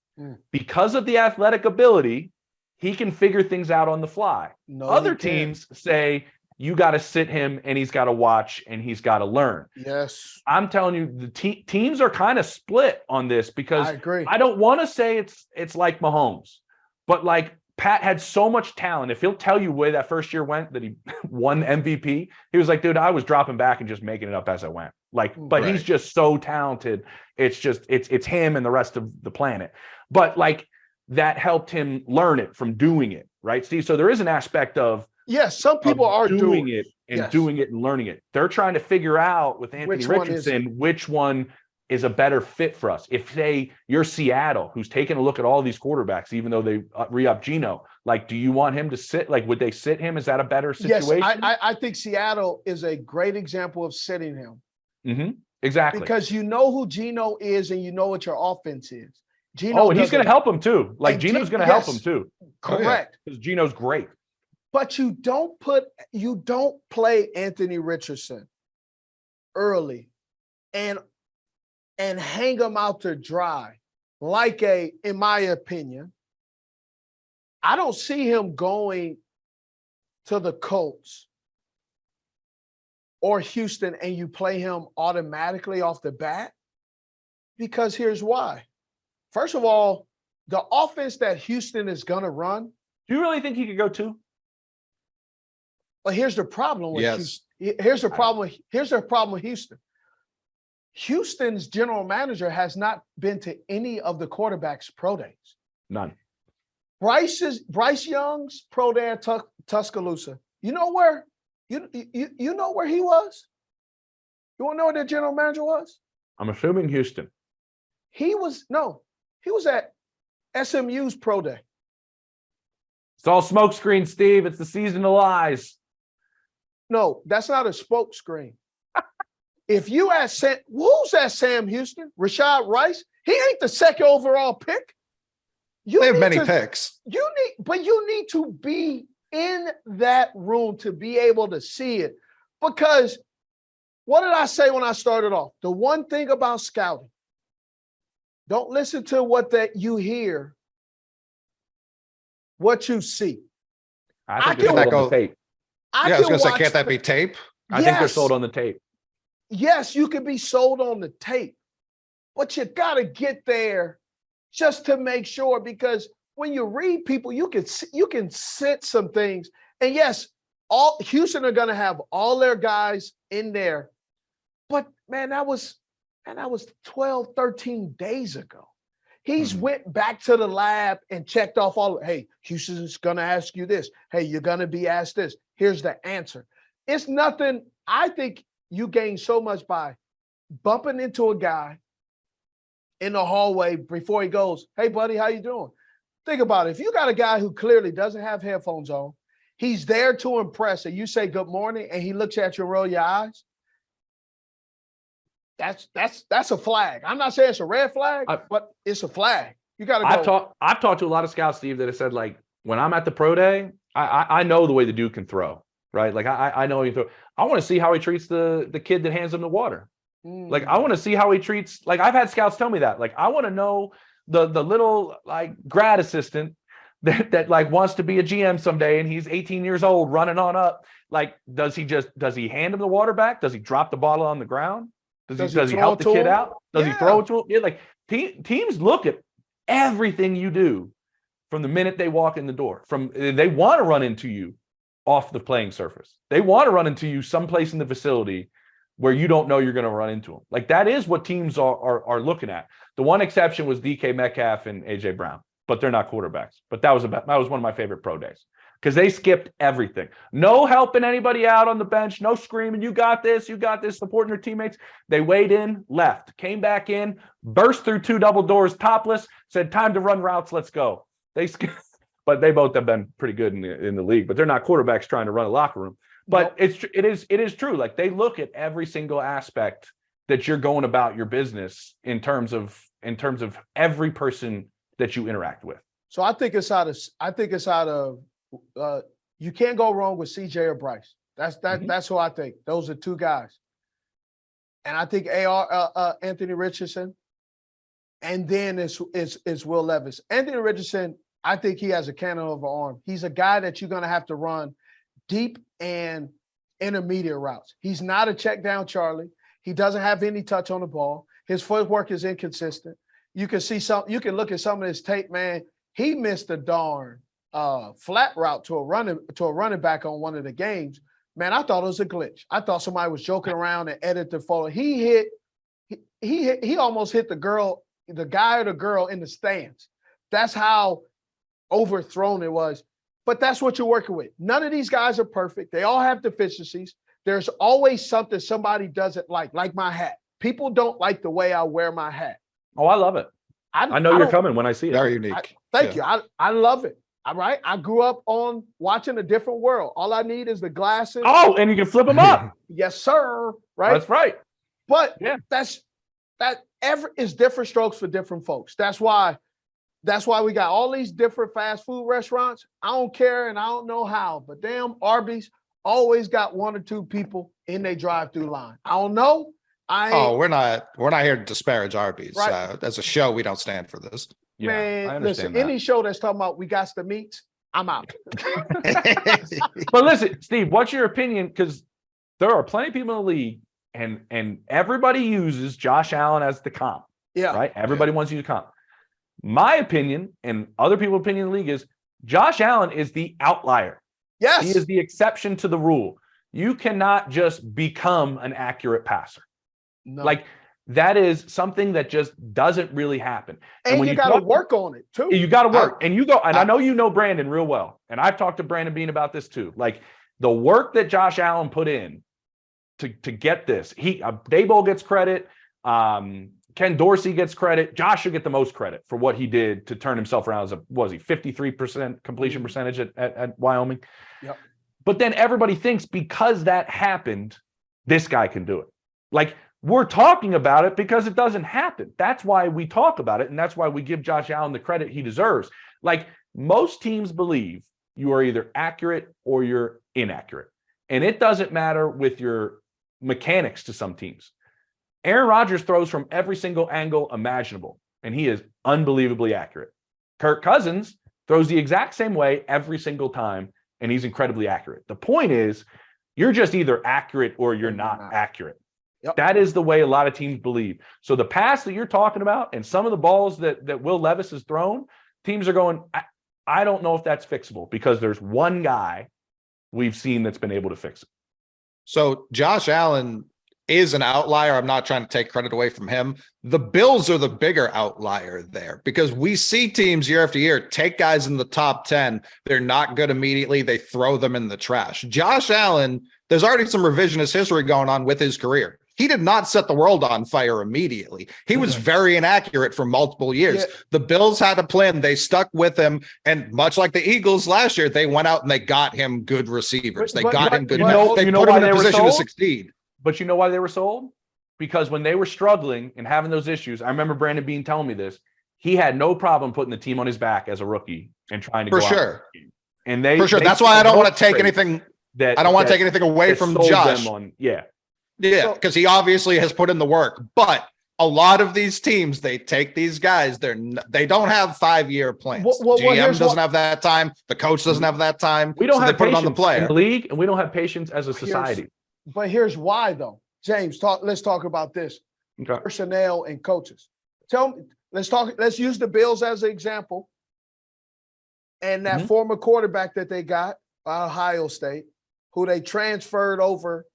Because of the athletic ability, he can figure things out on the fly. Other teams say you got to sit him and he's got to watch and he's got to learn. Yes. I'm telling you, the teams are kind of split on this because I agree. I don't want to say it's like Mahomes, but like Pat had so much talent. If he'll tell you where that first year went that he won MVP, he was like, dude, I was dropping back and just making it up as I went. Like, but he's just so talented. It's just, it's him and the rest of the planet. But like, that helped him learn it from doing it, right, Steve? So there is an aspect of some people are doing it and doing it and learning it. They're trying to figure out with Anthony Richardson which one is a better fit for us. If say you're Seattle, who's taking a look at all these quarterbacks, even though they re-up Geno, like, do you want him to sit? Like, would they sit him? Is that a better situation? Yes, I think Seattle is a great example of sitting him. Mm-hmm. Exactly. Because you know who Geno is and you know what your offense is. And he's going to help him too. Like Geno's going to help him too. Correct. Because Geno's great. But you don't play Anthony Richardson early and hang him out to dry like in my opinion. I don't see him going to the Colts or Houston and you play him automatically off the bat, because here's why. First of all, the offense that Houston is going to run. Do you really think he could go two? Well, here's the problem with Houston. Here's the problem. Here's the problem with Houston. Houston's general manager has not been to any of the quarterbacks' pro days. None. Bryce Young's pro day at Tuscaloosa. You know where? You know where he was? You want to know where their general manager was? I'm assuming Houston. He was at SMU's pro day. It's all smokescreen, Steve. It's the season of lies. No, that's not a smoke screen. If you ask who's that Sam Houston? Rashad Rice? He ain't the second overall pick. They have many picks. You need to be in that room to be able to see it. Because what did I say when I started off? The one thing about scouting, don't listen to what that you hear, what you see. I think they're sold on the tape. I was going to say, can't that be tape? I think they're sold on the tape. Yes, you can be sold on the tape, but you got to get there just to make sure, because when you read people, you can sense some things. And yes, all Houston are going to have all their guys in there. But man, that was 12, 13 days ago. He's went back to the lab and checked off hey, Houston's going to ask you this. Hey, you're going to be asked this. Here's the answer. It's nothing. I think you gain so much by bumping into a guy in the hallway before he goes, hey, buddy, how you doing? Think about it. If you got a guy who clearly doesn't have headphones on, he's there to impress, and you say good morning, and he looks at you and roll your eyes, that's a flag. I'm not saying it's a red flag, but it's a flag. You got to go. I've talked to a lot of scouts, Steve, that have said, like, when I'm at the pro day, I know the way the dude can throw, right? Like, I know he can throw. I want to see how he treats the kid that hands him the water. Like, I want to see how he treats, like, I've had scouts tell me that. Like, I want to know the little, like, grad assistant that like wants to be a GM someday, and he's 18 years old running on up. Like, does he hand him the water back? Does he drop the bottle on the ground? Does he help the kid out? Does he throw it to him? Yeah, like, teams look at everything you do from the minute they walk in the door. They want to run into you off the playing surface. They want to run into you someplace in the facility where you don't know you're going to run into them. Like, that is what teams are looking at. The one exception was DK Metcalf and AJ Brown, but they're not quarterbacks. But that was one of my favorite pro days, because they skipped everything. No helping anybody out on the bench, no screaming, you got this, supporting their teammates. They weighed in, left, came back in, burst through two double doors topless, said, time to run routes, let's go. They skipped, but they both have been pretty good in the league, but they're not quarterbacks trying to run a locker room. But it is true. Like, they look at every single aspect that you're going about your business in terms of every person that you interact with. So I think it's out of you can't go wrong with CJ or Bryce. That's who I think. Those are two guys. And I think Anthony Richardson, and then it's Will Levis. Anthony Richardson, I think he has a cannon of an arm. He's a guy that you're going to have to run deep and intermediate routes. He's not a check down Charlie. He doesn't have any touch on the ball. His footwork is inconsistent. You can look at some of his tape, man. He missed a darn flat route to a running back on one of the games. Man, I thought it was a glitch. I thought somebody was joking around and edited the photo. He almost hit the guy or the girl in the stands. That's how overthrown it was. But that's what you're working with. None of these guys are perfect. They all have deficiencies. There's always something somebody doesn't like my hat. People don't like the way I wear my hat. Oh, I love it. I know you're coming when I see it. Very unique. Thank you. I love it. All right. I grew up on watching A Different World. All I need is the glasses. Oh, and you can flip them up. Yes, sir. Right. That's right. But is different strokes for different folks. That's why we got all these different fast food restaurants. I don't care, and I don't know how, but damn, Arby's always got one or two people in their drive-through line. I don't know. We're not here to disparage Arby's. Right. As a show, we don't stand for this. Yeah, man, I understand listen, any show that's talking about we got the meats, I'm out. But listen, Steve, what's your opinion? Because there are plenty of people in the league, and everybody uses Josh Allen as the comp. Yeah. Right? Everybody wants to use comp. My opinion, and other people's opinion in the league, is Josh Allen is the outlier. Yes. He is the exception to the rule. You cannot just become an accurate passer. No. Like that is something that just doesn't really happen. And when you got to work on it too. You got to work. And you go, and I know you know Brandon real well. And I've talked to Brandon Bean about this too. Like the work that Josh Allen put in to get this. Daboll gets credit. Ken Dorsey gets credit. Josh should get the most credit for what he did to turn himself around as 53% completion percentage at Wyoming. Yep. But then everybody thinks because that happened, this guy can do it. Like we're talking about it because it doesn't happen. That's why we talk about it. And that's why we give Josh Allen the credit he deserves. Like most teams believe you are either accurate or you're inaccurate. And it doesn't matter with your mechanics to some teams. Aaron Rodgers throws from every single angle imaginable, and he is unbelievably accurate. Kirk Cousins throws the exact same way every single time, and he's incredibly accurate. The point is, you're just either accurate or you're not accurate. Yep. That is the way a lot of teams believe. So the pass that you're talking about and some of the balls that Will Levis has thrown, teams are going, I don't know if that's fixable because there's one guy we've seen that's been able to fix it. So Josh Allen is an outlier. I'm not trying to take credit away from him. The Bills are the bigger outlier there because we see teams year after year take guys in the top 10. They're not good immediately. They throw them in the trash. Josh Allen, there's already some revisionist history going on with his career. He did not set the world on fire immediately. He was very inaccurate for multiple years. Yeah. The Bills had a plan. They stuck with him. And much like the Eagles last year, they went out and they got him good receivers. They got him good. They put him in a position to succeed. But you know why they were sold? Because when they were struggling and having those issues, I remember Brandon Bean telling me this. He had no problem putting the team on his back as a rookie and trying to go out. And they for sure. That's why I don't want to take anything. I don't want to take anything away from Josh. Yeah, because he obviously has put in the work. But a lot of these teams, they take these guys. They don't have 5-year plans. GM doesn't have that time. The coach doesn't have that time. We don't have put it on the player in the league, and we don't have patience as a society. But here's why, though. James, let's talk about this. Okay. Personnel and coaches. Let's use the Bills as an example. And that former quarterback that they got, Ohio State, who they transferred over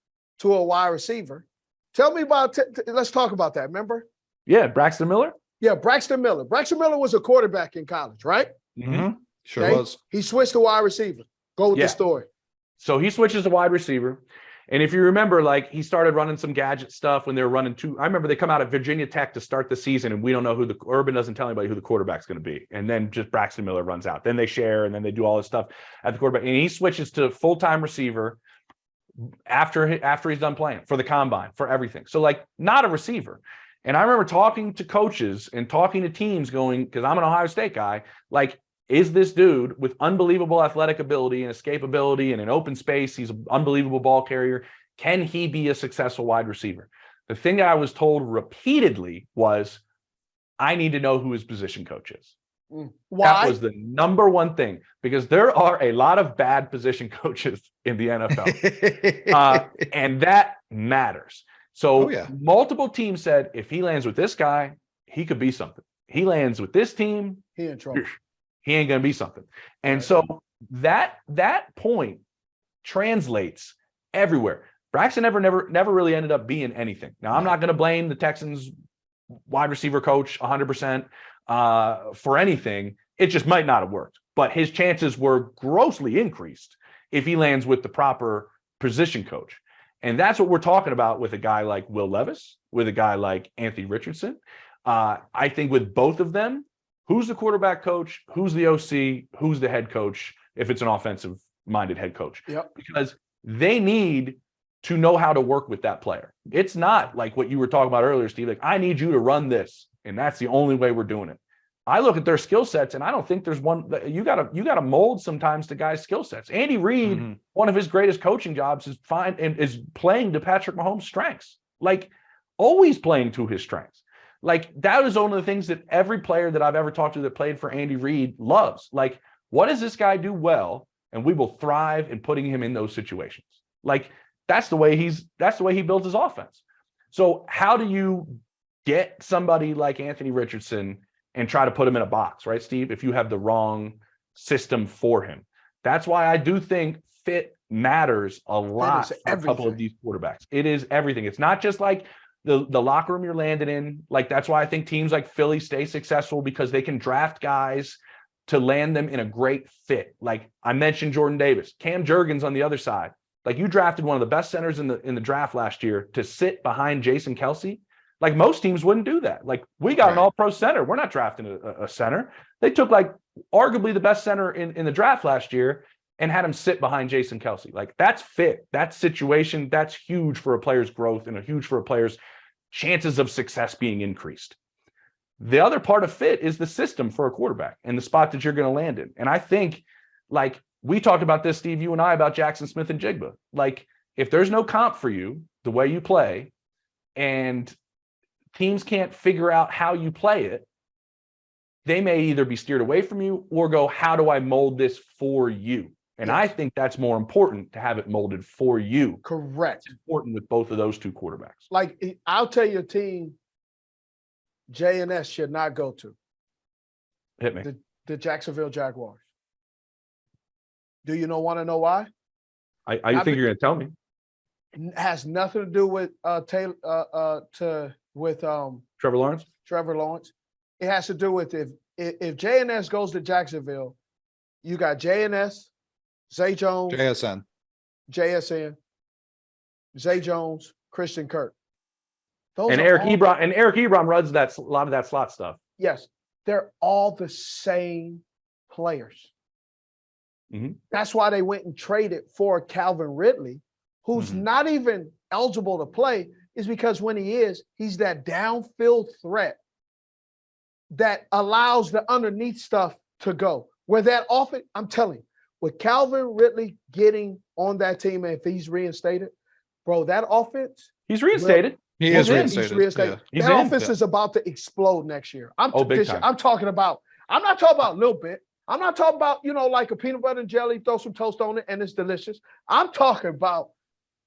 to a wide receiver. Tell me about, let's talk about that, remember? Yeah, Braxton Miller? Yeah, Braxton Miller. Braxton Miller was a quarterback in college, right? Mm-hmm. Sure was. He switched to wide receiver. Go with the story. So he switches to wide receiver. And if you remember, like he started running some gadget stuff when they were running two. I remember they come out of Virginia Tech to start the season, and we don't know Urban doesn't tell anybody who the quarterback's going to be. And then just Braxton Miller runs out. Then they share, and then they do all this stuff at the quarterback. And he switches to full-time receiver after he's done playing for the combine, for everything. So like not a receiver. And I remember talking to coaches and talking to teams going, because I'm an Ohio State guy, like, is this dude with unbelievable athletic ability and escapability and an open space? He's an unbelievable ball carrier. Can he be a successful wide receiver? The thing I was told repeatedly was, I need to know who his position coach is. Why? That was the number one thing, because there are a lot of bad position coaches in the NFL. And that matters. So multiple teams said, if he lands with this guy, he could be something. He lands with this team, he in trouble. He ain't going to be something. And so that point translates everywhere. Braxton never really ended up being anything. Now, I'm not going to blame the Texans wide receiver coach 100% for anything. It just might not have worked. But his chances were grossly increased if he lands with the proper position coach. And that's what we're talking about with a guy like Will Levis, with a guy like Anthony Richardson. I think with both of them, who's the quarterback coach? Who's the OC? Who's the head coach? If it's an offensive-minded head coach, because they need to know how to work with that player. It's not like what you were talking about earlier, Steve. Like, I need you to run this, and that's the only way we're doing it. I look at their skill sets, and I don't think there's one. You gotta mold sometimes to guys' skill sets. Andy Reid, one of his greatest coaching jobs is playing to Patrick Mahomes' strengths. Like, always playing to his strengths. Like, that is one of the things that every player that I've ever talked to that played for Andy Reid loves. Like, what does this guy do well? And we will thrive in putting him in those situations. Like, that's the way he builds his offense. So how do you get somebody like Anthony Richardson and try to put him in a box, right, Steve, if you have the wrong system for him? That's why I do think fit matters a lot for a couple of these quarterbacks. It is everything. It's not just like the locker room you're landing in. Like, that's why I think teams like Philly stay successful, because they can draft guys to land them in a great fit. Like I mentioned, Jordan Davis, Cam Jurgens on the other side. Like, you drafted one of the best centers in the draft last year to sit behind Jason Kelsey. Like, most teams wouldn't do that. Like, we got an all-pro center. We're not drafting a center. They took like arguably the best center in the draft last year and had him sit behind Jason Kelsey. Like, that's fit. That situation, that's huge for a player's growth and huge for a player's chances of success being increased. The other part of fit is the system for a quarterback and the spot that you're going to land in. And I think, like, we talked about this, Steve, you and I, about Jackson Smith and Jigba. Like, if there's no comp for you, the way you play, and teams can't figure out how you play it, they may either be steered away from you or go, how do I mold this for you? And I think that's more important, to have it molded for you. Correct. It's important with both of those two quarterbacks. Like, I'll tell you a team J&S should not go to. Hit me. The Jacksonville Jaguars. Do you want to know why? I think you're going to tell me. It has nothing to do with Trevor Lawrence. Trevor Lawrence. It has to do with if J&S goes to Jacksonville, you got J&S, Zay Jones, JSN, Zay Jones, Christian Kirk. And Eric Ebron runs a lot of that slot stuff. Yes, they're all the same players. Mm-hmm. That's why they went and traded for Calvin Ridley, who's not even eligible to play, is because when he is, he's that downfield threat that allows the underneath stuff to go. Where that often, I'm telling you, with Calvin Ridley getting on that team, and if he's reinstated, bro, that offense. He's reinstated. He's reinstated. Yeah. That offense is about to explode next year. Big time. I'm talking about, I'm not talking about a little bit. I'm not talking about, like a peanut butter and jelly, throw some toast on it, and it's delicious. I'm talking about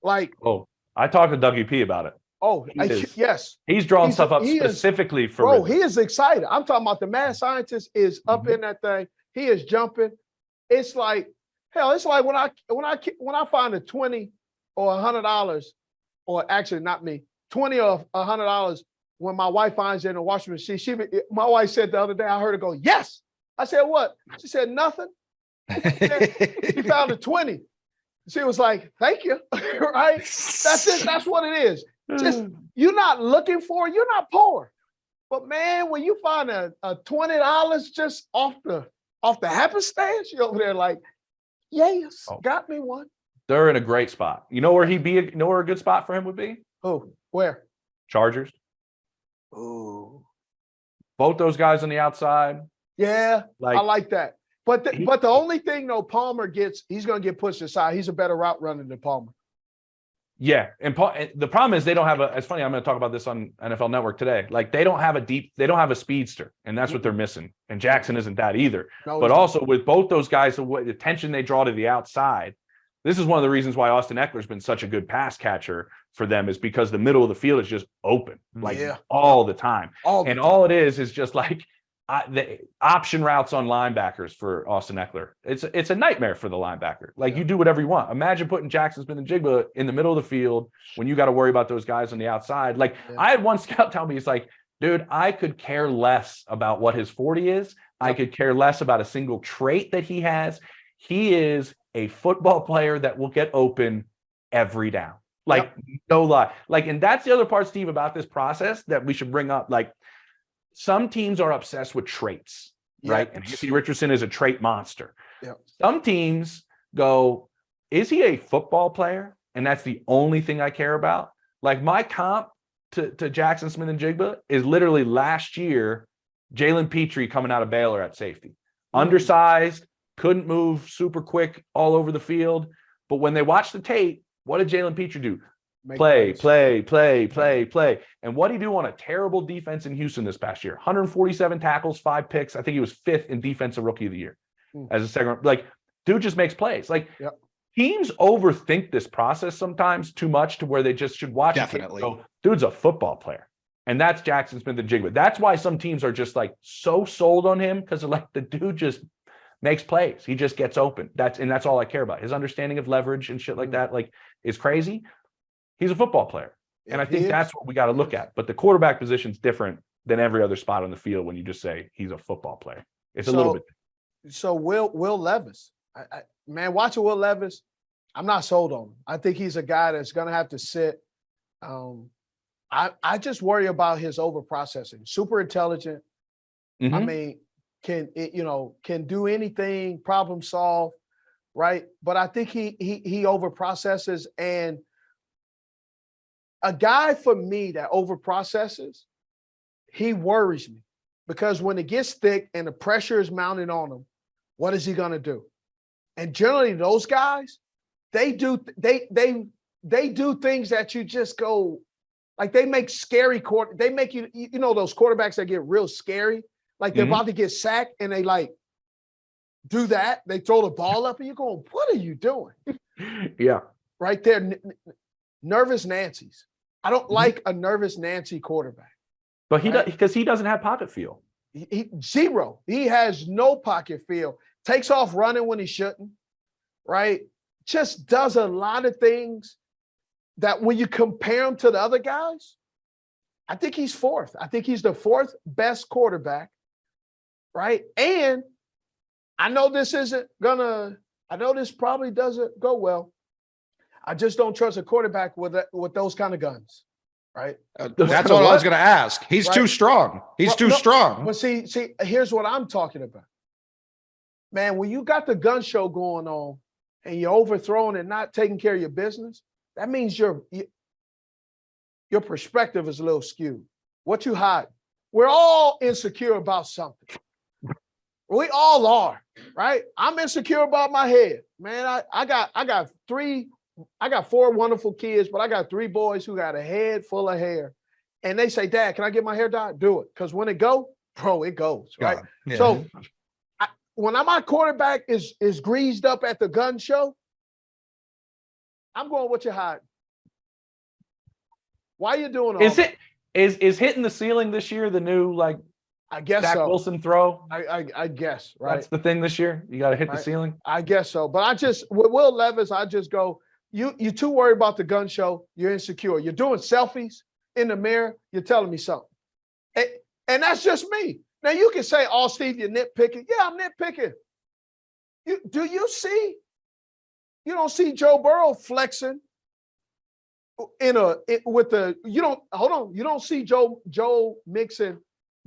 like. Oh, I talked to Dougie P about it. Yes. He's drawing stuff up specifically for. Bro, he is excited. I'm talking about the mad scientist is up in that thing. He is jumping. It's like, hell, it's like when I find a $20 or $100, or actually not me, $20 or $100 when my wife finds it in the washing machine. My wife said the other day, I heard her go, yes. I said, what? She said, nothing. She found a 20. She was like, thank you. Right? That's it. That's what it is. Just, you're not looking for it. You're not poor. But man, when you find a $20 just off the happenstance, you're over there like, yes, got me one. They're in a great spot. You know where where a good spot for him would be? Oh, where? Chargers. Oh. Both those guys on the outside. Yeah, I like that. But the only thing, though, Palmer gets, he's going to get pushed aside. He's a better route runner than Palmer. Yeah, and the problem is they don't have it's funny, I'm going to talk about this on NFL Network today. Like, they don't have a speedster, and that's what they're missing. And Jackson isn't that either. No, but also with both those guys, the attention they draw to the outside, this is one of the reasons why Austin Eckler's been such a good pass catcher for them, is because the middle of the field is just open, all the time. All it is just like the option routes on linebackers for Austin Eckler. It's a nightmare for the linebacker. Like, you do whatever you want. Imagine putting Jackson Smith and Jigba in the middle of the field when you got to worry about those guys on the outside. Like, I had one scout tell me, he's like, dude, I could care less about what his 40 is. I could care less about a single trait that he has. He is a football player that will get open every down. Like, no lie. Like, and that's the other part, Steve, about this process that we should bring up. Like, some teams are obsessed with traits, right? And Anthony Richardson is a trait monster. Some teams go, is he a football player? And that's the only thing I care about. Like, my comp to Jackson Smith and Jigba is literally last year, Jalen Petrie coming out of Baylor at safety. Undersized, couldn't move super quick all over the field. But when they watched the tape, what did Jalen Petrie do? Play. And what did he do on a terrible defense in Houston this past year? 147 tackles, 5 picks. I think he was 5th in defensive rookie of the year as a second. Like, dude just makes plays. Like, teams overthink this process sometimes too much, to where they just should watch it and go, dude's a football player. And that's Jackson Smith and Jigba. That's why some teams are just like so sold on him, because they're like, the dude just makes plays. He just gets open. That's all I care about. His understanding of leverage and shit like that, like, is crazy. He's a football player. And I think that's what we got to look at. But the quarterback position is different than every other spot on the field when you just say he's a football player. It's a little bit. So Will Levis, man, watching Will Levis, I'm not sold on him. I think he's a guy that's going to have to sit. I just worry about his over processing. Super intelligent. Mhm. I mean, can do anything, problem solve, right? But I think he over processes, and a guy for me that over processes, he worries me, because when it gets thick and the pressure is mounting on him, what is he going to do? And generally those guys, they do things that you just go, like, they make scary they make those quarterbacks that get real scary, like they're about to get sacked and they like do that. They throw the ball up and you're going, what are you doing? Yeah. Right there. Nervous Nancy's. I don't like a nervous Nancy quarterback. But because he doesn't have pocket feel. Zero. He has no pocket feel. Takes off running when he shouldn't, right? Just does a lot of things that when you compare him to the other guys, I think he's fourth. I think he's the fourth best quarterback, right? And I know this probably doesn't go well. I just don't trust a quarterback with those kind of guns, right? That's what I was going to ask. He's too strong. He's too strong. But see, here's what I'm talking about. Man, when you got the gun show going on and you're overthrowing and not taking care of your business, that means your perspective is a little skewed. What you hide? We're all insecure about something. We all are, right? I'm insecure about my head. Man, I got four wonderful kids, but I got three boys who got a head full of hair. And they say, Dad, can I get my hair dyed? Do it. Because when it go, bro, it goes, right? Yeah. So when my quarterback is greased up at the gun show, I'm going, what you hiding? Why are you doing all that? Is hitting the ceiling this year the new, like, I guess Zach so. Wilson throw? I guess, right? That's the thing this year. You got to hit the ceiling. I guess so. But with Will Levis, I just go, you're too worried about the gun show. You're insecure. You're doing selfies in the mirror. You're telling me something. And that's just me. Now you can say, oh, Steve, you're nitpicking. Yeah, I'm nitpicking. You don't see Joe Burrow flexing you don't see Joe Mixon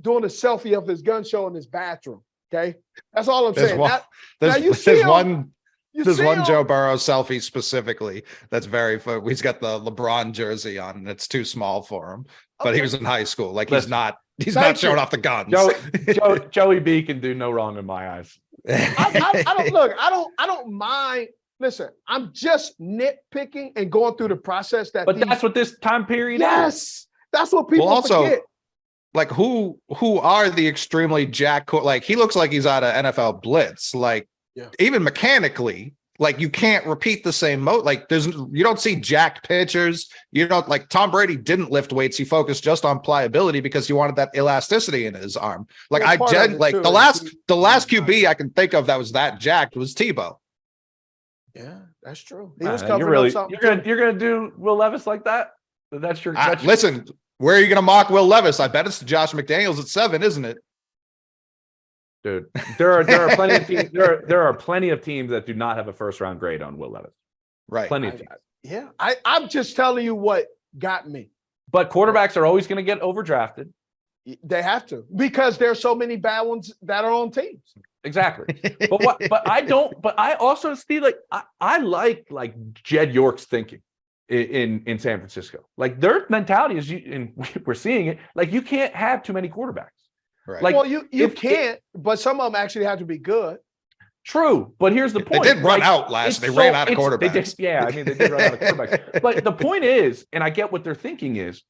doing a selfie of his gun show in his bathroom. Okay. That's all I'm saying. There's one Joe Burrow selfie specifically that's very fun. He's got the LeBron jersey on and it's too small for him, but he was in high school. Like, he's not showing off the guns. Joey B can do no wrong in my eyes. I don't mind. Listen, I'm just nitpicking and going through the process that's what this time period is. That's what people forget. Like, who are the extremely jacked? Like, he looks like he's out of NFL blitz. Like, even mechanically, like, you can't repeat the same mode. Like, you don't see jacked pitchers. You don't, like, Tom Brady didn't lift weights. He focused just on pliability because he wanted that elasticity in his arm. Like, the last QB I can think of that was that jacked was Tebow. Yeah, that's true. He was covering up something. You're gonna do Will Levis like that? That's your listen. Where are you gonna mock Will Levis? I bet it's Josh McDaniels at 7, isn't it? Dude, there are plenty of teams. There are plenty of teams that do not have a first round grade on Will Levis. Right. Plenty of teams. Yeah, I'm just telling you what got me. But quarterbacks are always going to get overdrafted. They have to, because there's so many bad ones that are on teams. Exactly. But I also see, like, I like Jed York's thinking in San Francisco. Like, their mentality is, and we're seeing it, like, you can't have too many quarterbacks. Right. Like, well, you can't, but some of them actually have to be good. True, but here's the point. They did run out last. They ran out of quarterbacks. They did run out of quarterbacks. But the point is, and I get what they're thinking is,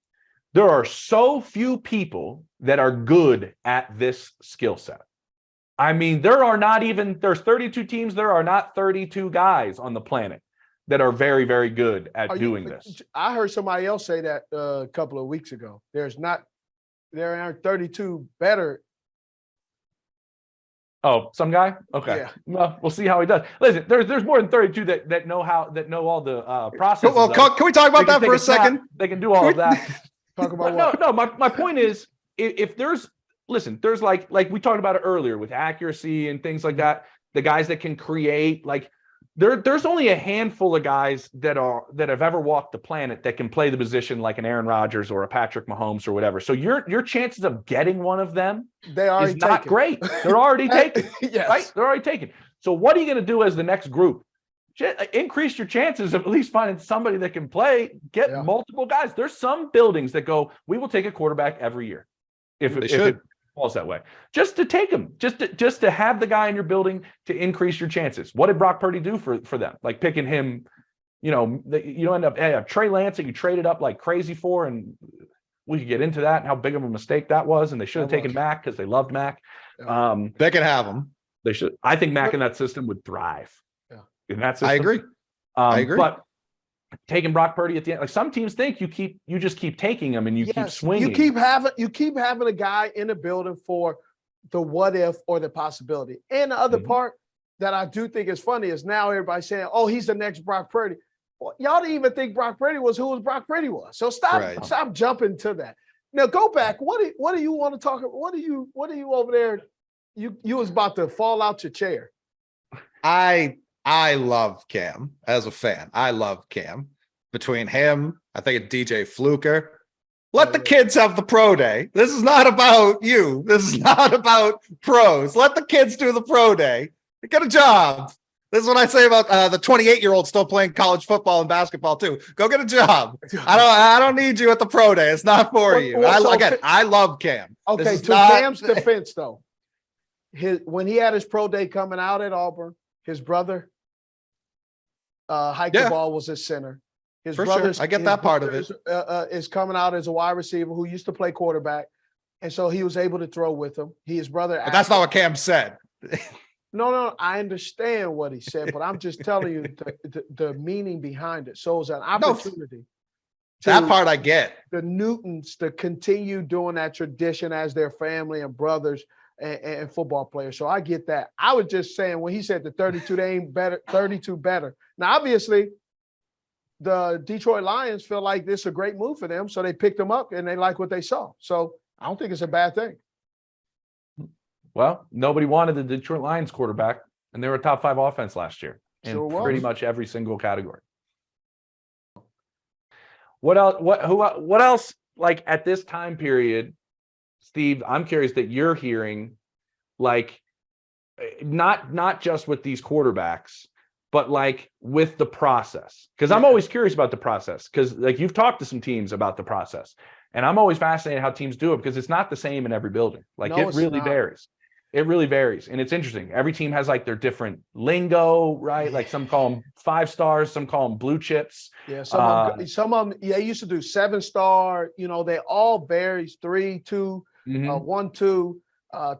there are so few people that are good at this skill set. I mean, there's 32 teams. There are not 32 guys on the planet that are very, very good at doing this. I heard somebody else say that a couple of weeks ago. There aren't 32 better. Oh, some guy? Okay. Yeah. Well, we'll see how he does. Listen, there's more than 32 that know all the processes. Well, can we talk about They can that for take a snap, second? They can do all of that. Talk about But what? my point is, if there's there's like we talked about it earlier with accuracy and things like that, the guys that can create, like there's only a handful of guys that have ever walked the planet that can play the position like an Aaron Rodgers or a Patrick Mahomes or whatever. So your chances of getting one of them is not great. They're already taken. Yes. Right? They're already taken. So what are you going to do as the next group? Increase your chances of at least finding somebody that can play. Get multiple guys. There's some buildings that go, we will take a quarterback every year if it falls that way. Just to take them, just to have the guy in your building to increase your chances. What did Brock Purdy do for them? Like picking him, you end up Trey Lance that you traded up like crazy for, and we could get into that and how big of a mistake that was. And they should have taken Mac because they loved Mac. They can have him. They should. I think Mac in that system would thrive. In that system. I agree. I agree. But taking Brock Purdy at the end, like some teams think you just keep taking them and you keep swinging. You keep having a guy in the building for the what if or the possibility. And the other part that I do think is funny is now everybody's saying, "Oh, he's the next Brock Purdy." Well, y'all didn't even think Brock Purdy was who Brock Purdy was. So stop jumping to that. Now go back. What do you want to talk about? What are you over there? You was about to fall out your chair. I love Cam as a fan. I love Cam. Between him, I think it's DJ Fluker. Let the kids have the pro day. This is not about you. This is not about pros. Let the kids do the pro day. Get a job. This is what I say about the 28-year-old still playing college football and basketball too. Go get a job. I don't need you at the pro day. It's not for you. I love Cam. Okay, to Cam's defense though, when he had his pro day coming out at Auburn, his brother hiked the ball, was his center. His brother, I get that part of it. Is coming out as a wide receiver who used to play quarterback, and so he was able to throw with him. His brother. But that's not what Cam said. No, I understand what he said, but I'm just telling you the meaning behind it. So it's an opportunity. That part I get. The Newtons to continue doing that tradition as their family and brothers and football players. So I get that. I was just saying when he said the 32, they ain't better, 32 better. Now, obviously, the Detroit Lions feel like this is a great move for them. So they picked him up and they like what they saw. So I don't think it's a bad thing. Well, nobody wanted the Detroit Lions quarterback, and they were a top 5 offense last year in pretty much every single category. What else? What else? Like at this time period, Steve, I'm curious that you're hearing, like, not just with these quarterbacks, but like with the process. Because I'm always curious about the process. Because like you've talked to some teams about the process, and I'm always fascinated how teams do it because it's not the same in every building. Like it really varies. It really varies. And it's interesting. Every team has like their different lingo, right? Like some call them 5 stars, some call them blue chips. Yeah, some of them, they used to do 7-star, they all varies 3, 2, 1, 2,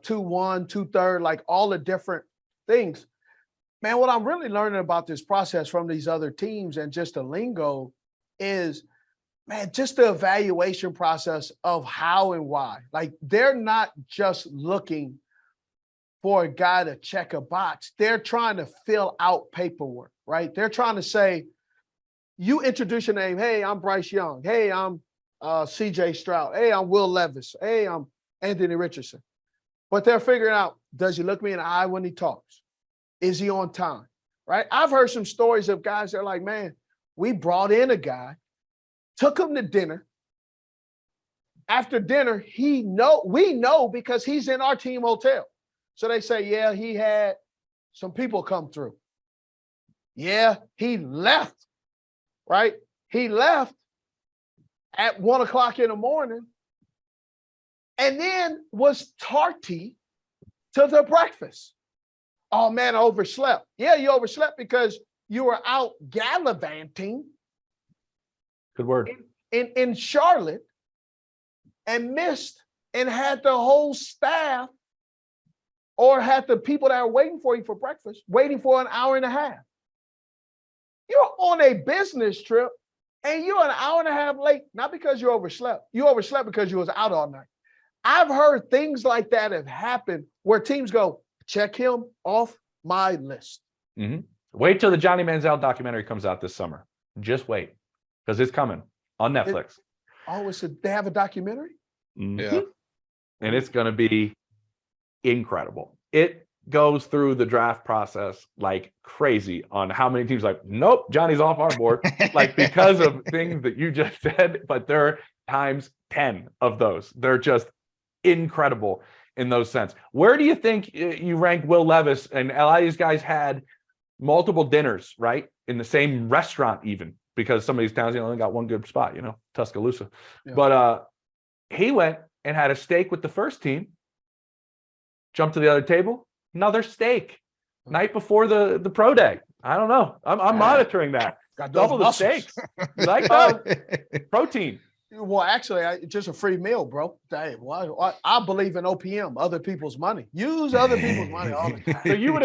2, 1, 2, 3, like all the different things. Man, what I'm really learning about this process from these other teams and just the lingo is, man, just the evaluation process of how and why. Like they're not just looking for a guy to check a box. They're trying to fill out paperwork, right? They're trying to say, you introduce your name. Hey, I'm Bryce Young. Hey, I'm CJ Stroud. Hey, I'm Will Levis. Hey, I'm Anthony Richardson. But they're figuring out, does he look me in the eye when he talks? Is he on time, right? I've heard some stories of guys that are like, man, we brought in a guy, took him to dinner. After dinner, we know because he's in our team hotel. So they say, yeah, he had some people come through. Yeah, he left, right? He left at 1 o'clock in the morning and then was tardy to the breakfast. Oh, man, I overslept. Yeah, you overslept because you were out gallivanting. Good word. In Charlotte and missed and had the whole staff or had the people that are waiting for you for breakfast, waiting for an hour and a half. You're on a business trip and you're an hour and a half late, not because you overslept. You overslept because you was out all night. I've heard things like that have happened where teams go, check him off my list. Mhm. Wait till the Johnny Manziel documentary comes out this summer. Just wait, because it's coming on Netflix. They have a documentary? Mhm. Yeah. And it's going to be incredible. It goes through the draft process like crazy on how many teams like, nope, Johnny's off our board, like because of things that you just said, but there are times 10 of those. They're just incredible in those sense. Where do you think you rank Will Levis? And a lot of these guys had multiple dinners, right? In the same restaurant even, because some of these towns, only got one good spot, Tuscaloosa. Yeah. But he went and had a steak with the first team, jumped to the other table, another steak night before the pro day. I don't know. I'm monitoring that. Got those Double the muscles. steaks. You like that? Protein. Well, actually, it's just a free meal, bro. Dang, why? I believe in OPM, other people's money. Use other people's money all the time. So you would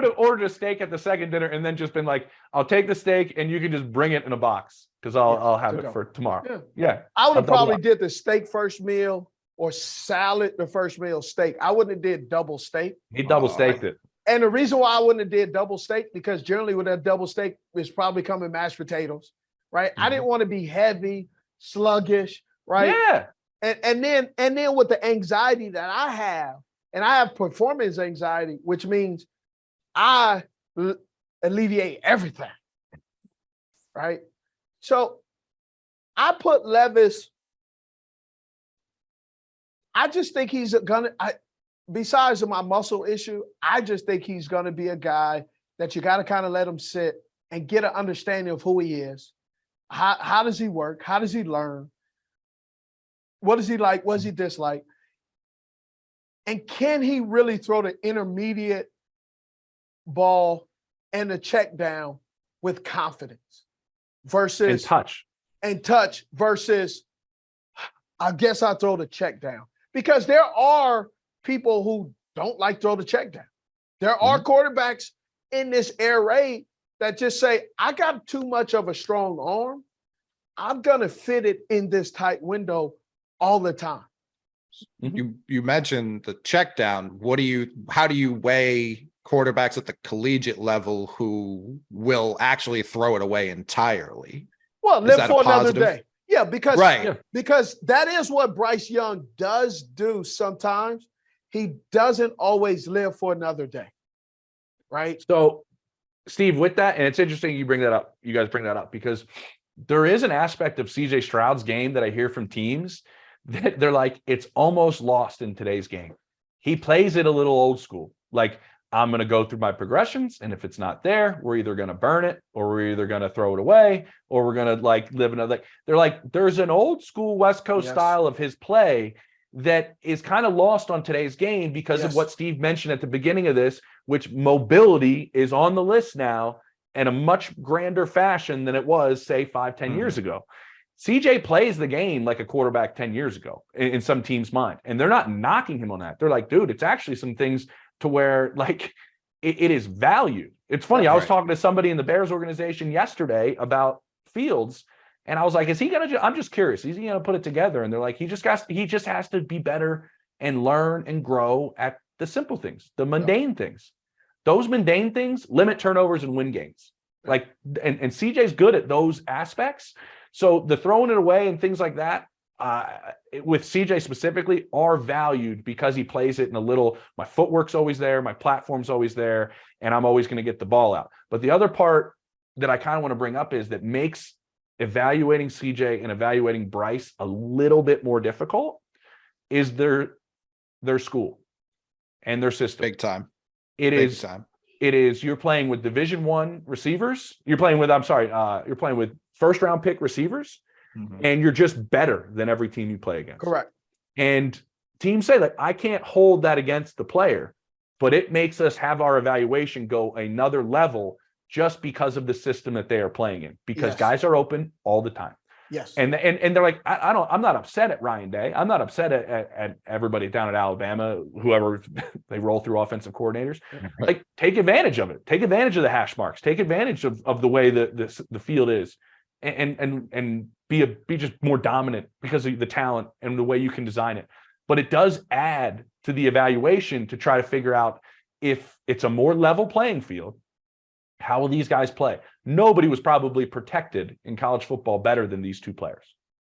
have ordered a steak at the second dinner and then just been like, I'll take the steak and you can just bring it in a box because I'll have it for tomorrow. Yeah. I would have double probably up. did the steak first meal or salad the first meal steak. I wouldn't have did double steak. He double staked it. And the reason why I wouldn't have did double steak, because generally with that double steak, it's probably coming mashed potatoes, right? I didn't want to be heavy, sluggish, right? Yeah. And then with the anxiety that I have, and I have performance anxiety, which means I alleviate everything, right? So I put Levis. I just think he's besides my muscle issue, I just think he's gonna be a guy that you got to kind of let him sit and get an understanding of who he is. How does he work? How does he learn? What does he like? What does he dislike? And can he really throw the intermediate ball and the check down with confidence versus touch versus I guess I'll throw the check down, because there are people who don't like throw the check down. There are quarterbacks in this air raid that just say, I got too much of a strong arm. I'm going to fit it in this tight window all the time. You mentioned the check down. How do you weigh quarterbacks at the collegiate level who will actually throw it away entirely? Well, live for another day. Yeah, because that is what Bryce Young does do sometimes. He doesn't always live for another day. Right? So, Steve, with that, and it's interesting you guys bring that up, because there is an aspect of CJ Stroud's game that I hear from teams that they're like, it's almost lost in today's game. He plays it a little old school. Like, I'm going to go through my progressions, and if it's not there, we're either going to burn it, or we're either going to throw it away, or we're going to live another. They're like, there's an old school West Coast style of his play that is kind of lost on today's game because of what Steve mentioned at the beginning of this, which mobility is on the list now in a much grander fashion than it was, say, 5-10 years ago. CJ plays the game like a quarterback 10 years ago in some team's mind, and they're not knocking him on that. They're like, dude, it's actually some things to where it is valued. It's funny. I was talking to somebody in the Bears organization yesterday about Fields, and I was like, is he going to, I'm just curious, is he going to put it together? And they're like, he just has to be better and learn and grow at the simple things, the mundane things. Those mundane things limit turnovers and win games. And CJ's good at those aspects. So the throwing it away and things like that, with CJ specifically, are valued because he plays it in a little, my footwork's always there, my platform's always there, and I'm always going to get the ball out. But the other part that I kind of want to bring up is that makes evaluating CJ and evaluating Bryce a little bit more difficult is their school and their system. Big time. It is you're playing with Division I receivers. You're playing with first round pick receivers. And you're just better than every team you play against. Correct. And teams say, like, I can't hold that against the player, but it makes us have our evaluation go another level just because of the system that they are playing in, because guys are open all the time. Yes. And they're like, I'm not upset at Ryan Day. I'm not upset at everybody down at Alabama, whoever they roll through offensive coordinators. Like, take advantage of it. Take advantage of the hash marks. Take advantage of the way the field is. And be just more dominant because of the talent and the way you can design it. But it does add to the evaluation to try to figure out, if it's a more level playing field, how will these guys play? Nobody was probably protected in college football better than these two players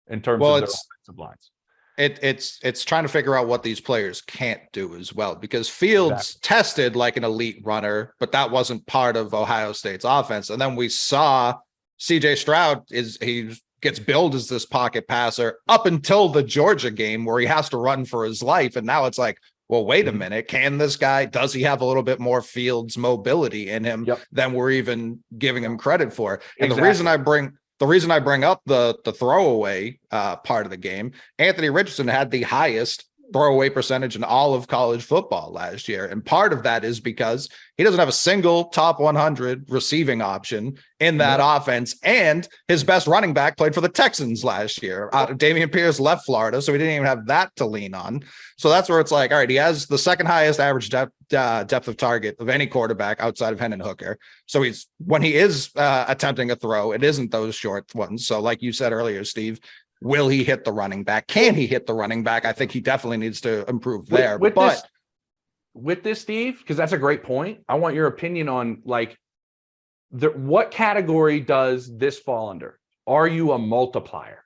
in terms of their offensive lines. It's trying to figure out what these players can't do as well, because Fields tested like an elite runner, but that wasn't part of Ohio State's offense. And then we saw CJ Stroud he gets billed as this pocket passer up until the Georgia game where he has to run for his life. And now it's like, well, wait a minute. Can this guy, does he have a little bit more Fields mobility in him than we're even giving him credit for? And the reason I bring up the throwaway part of the game, Anthony Richardson had the highest throwaway percentage in all of college football last year. And part of that is because he doesn't have a single top 100 receiving option in that offense. And his best running back played for the Texans last year. Dameon Pierce left Florida, so he didn't even have that to lean on. So that's where it's like, all right, he has the second highest average depth of target of any quarterback outside of Hendon Hooker. So when he is attempting a throw, it isn't those short ones. So like you said earlier, Steve, will he hit the running back? Can he hit the running back? I think he definitely needs to improve there. With this, Steve, because that's a great point. I want your opinion on what category does this fall under? Are you a multiplier?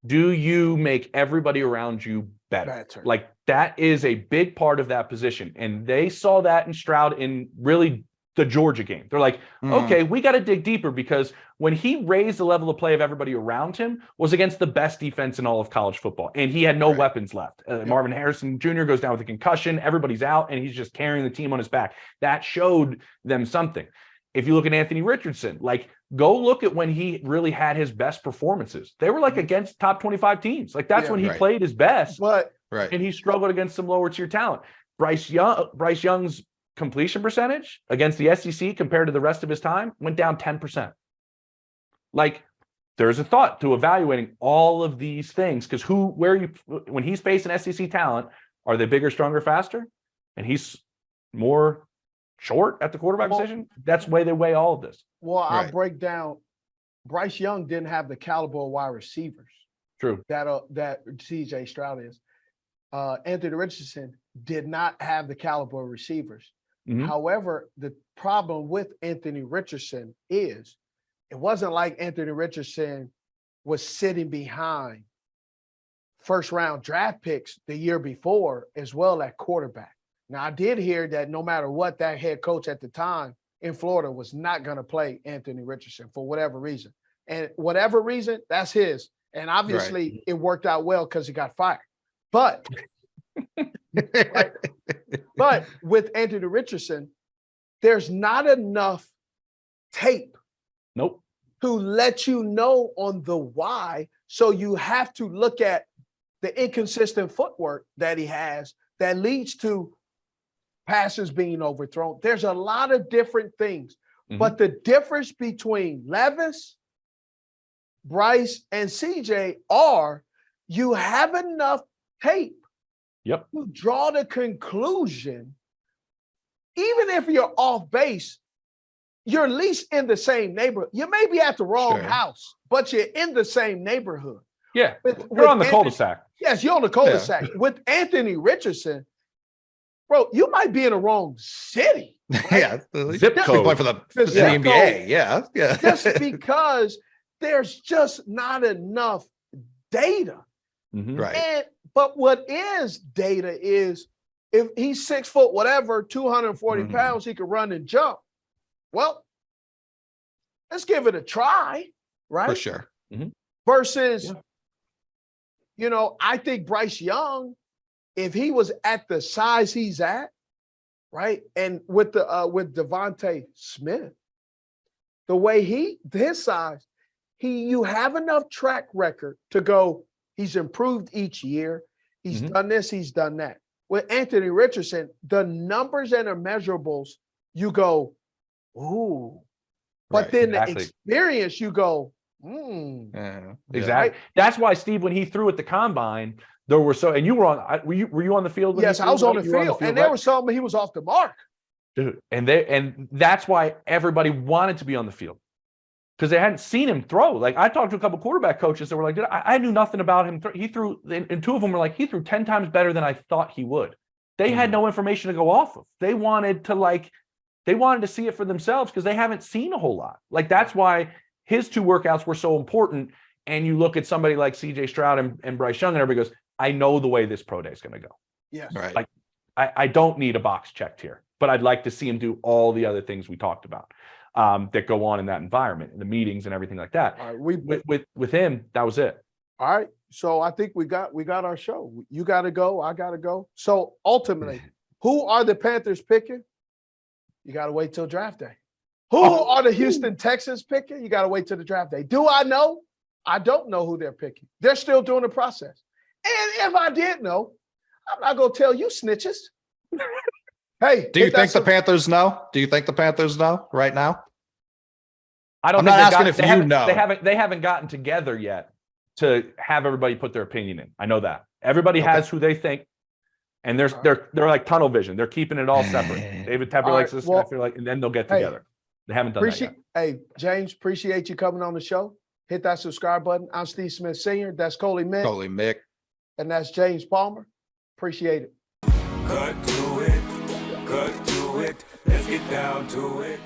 Do you make everybody around you better? Like that is a big part of that position. And they saw that in Stroud in really the Georgia game. They're like, okay, we got to dig deeper, because when he raised the level of play of everybody around him was against the best defense in all of college football. And he had no weapons left. Marvin Harrison Jr. goes down with a concussion. Everybody's out and he's just carrying the team on his back. That showed them something. If you look at Anthony Richardson, like go look at when he really had his best performances. They were like against top 25 teams. Like that's when he played his best. And he struggled against some lower tier talent. Bryce Young's completion percentage against the SEC compared to the rest of his time went down 10%. Like there's a thought to evaluating all of these things, because when he's facing SEC talent, are they bigger, stronger, faster? And he's more short at the quarterback position. That's the way they weigh all of this. Well, I'll break down. Bryce Young didn't have the caliber of wide receivers. True. That CJ Stroud is. Anthony Richardson did not have the caliber of receivers. However, the problem with Anthony Richardson is it wasn't like Anthony Richardson was sitting behind first-round draft picks the year before as well at quarterback. Now, I did hear that no matter what, that head coach at the time in Florida was not going to play Anthony Richardson for whatever reason. And whatever reason, that's his. And obviously it worked out well because he got fired. But but with Anthony Richardson, there's not enough tape to let you know on the why. So you have to look at the inconsistent footwork that he has that leads to passes being overthrown. There's a lot of different things. But the difference between Levis, Bryce, and CJ are you have enough tape to draw the conclusion, even if you're off base, you're at least in the same neighborhood. You may be at the wrong house, but you're in the same neighborhood. Yeah, you're on the cul-de-sac. Yes, you're on the cul-de-sac. With Anthony Richardson, bro, you might be in the wrong city. Right? Zip code. Play for the NBA. Yeah. Just because there's just not enough data. But what is data is if he's 6 foot, whatever, 240 pounds, he can run and jump. Well, let's give it a try, right? For sure. Versus, I think Bryce Young, if he was at the size he's at, right, and with Devontae Smith, the way his size, you have enough track record to go. He's improved each year. He's done this. He's done that. With Anthony Richardson, the numbers and the measurables, you go, ooh. But then the experience, you go, Exactly. Right? That's why, Steve, when he threw at the combine, there were and you were on. Were you on the field? Yes, I was on the field, and there was something he was off the mark. Dude, and that's why everybody wanted to be on the field, because they hadn't seen him throw. Like I talked to a couple quarterback coaches that were like, I knew nothing about him. He threw, and two of them were like, he threw 10 times better than I thought he would. They had no information to go off of. They wanted to see it for themselves because they haven't seen a whole lot. Like, that's why his 2 workouts were so important. And you look at somebody like CJ Stroud and Bryce Young, and everybody goes, I know the way this pro day is going to go. Yes. Right. Like, I don't need a box checked here, but I'd like to see him do all the other things we talked about that go on in that environment, in the meetings and everything like that. All right, With him, that was it. all right. So I think we got our show. You got to go. I got to go. So ultimately, who are the Panthers picking? You got to wait till draft day. Who are the Houston Texans picking? You got to wait till the draft day. Do I know? I don't know who they're picking. They're still doing the process. And if I did know, I'm not going to tell you snitches. Hey, Do you think the Panthers know? Do you think the Panthers know right now? I don't. I'm think not they've asking if you know. They haven't gotten together yet to have everybody put their opinion in. I know that everybody has who they think, and they're like tunnel vision. They're keeping it all separate. David Tepper likes this. I feel like, and then they'll get together. They haven't done that yet. Hey, James, appreciate you coming on the show. Hit that subscribe button. I'm Steve Smith Sr. That's Coley Mick. Coley Mick. And that's James Palmer. Appreciate it. Cut to it, let's get down to it.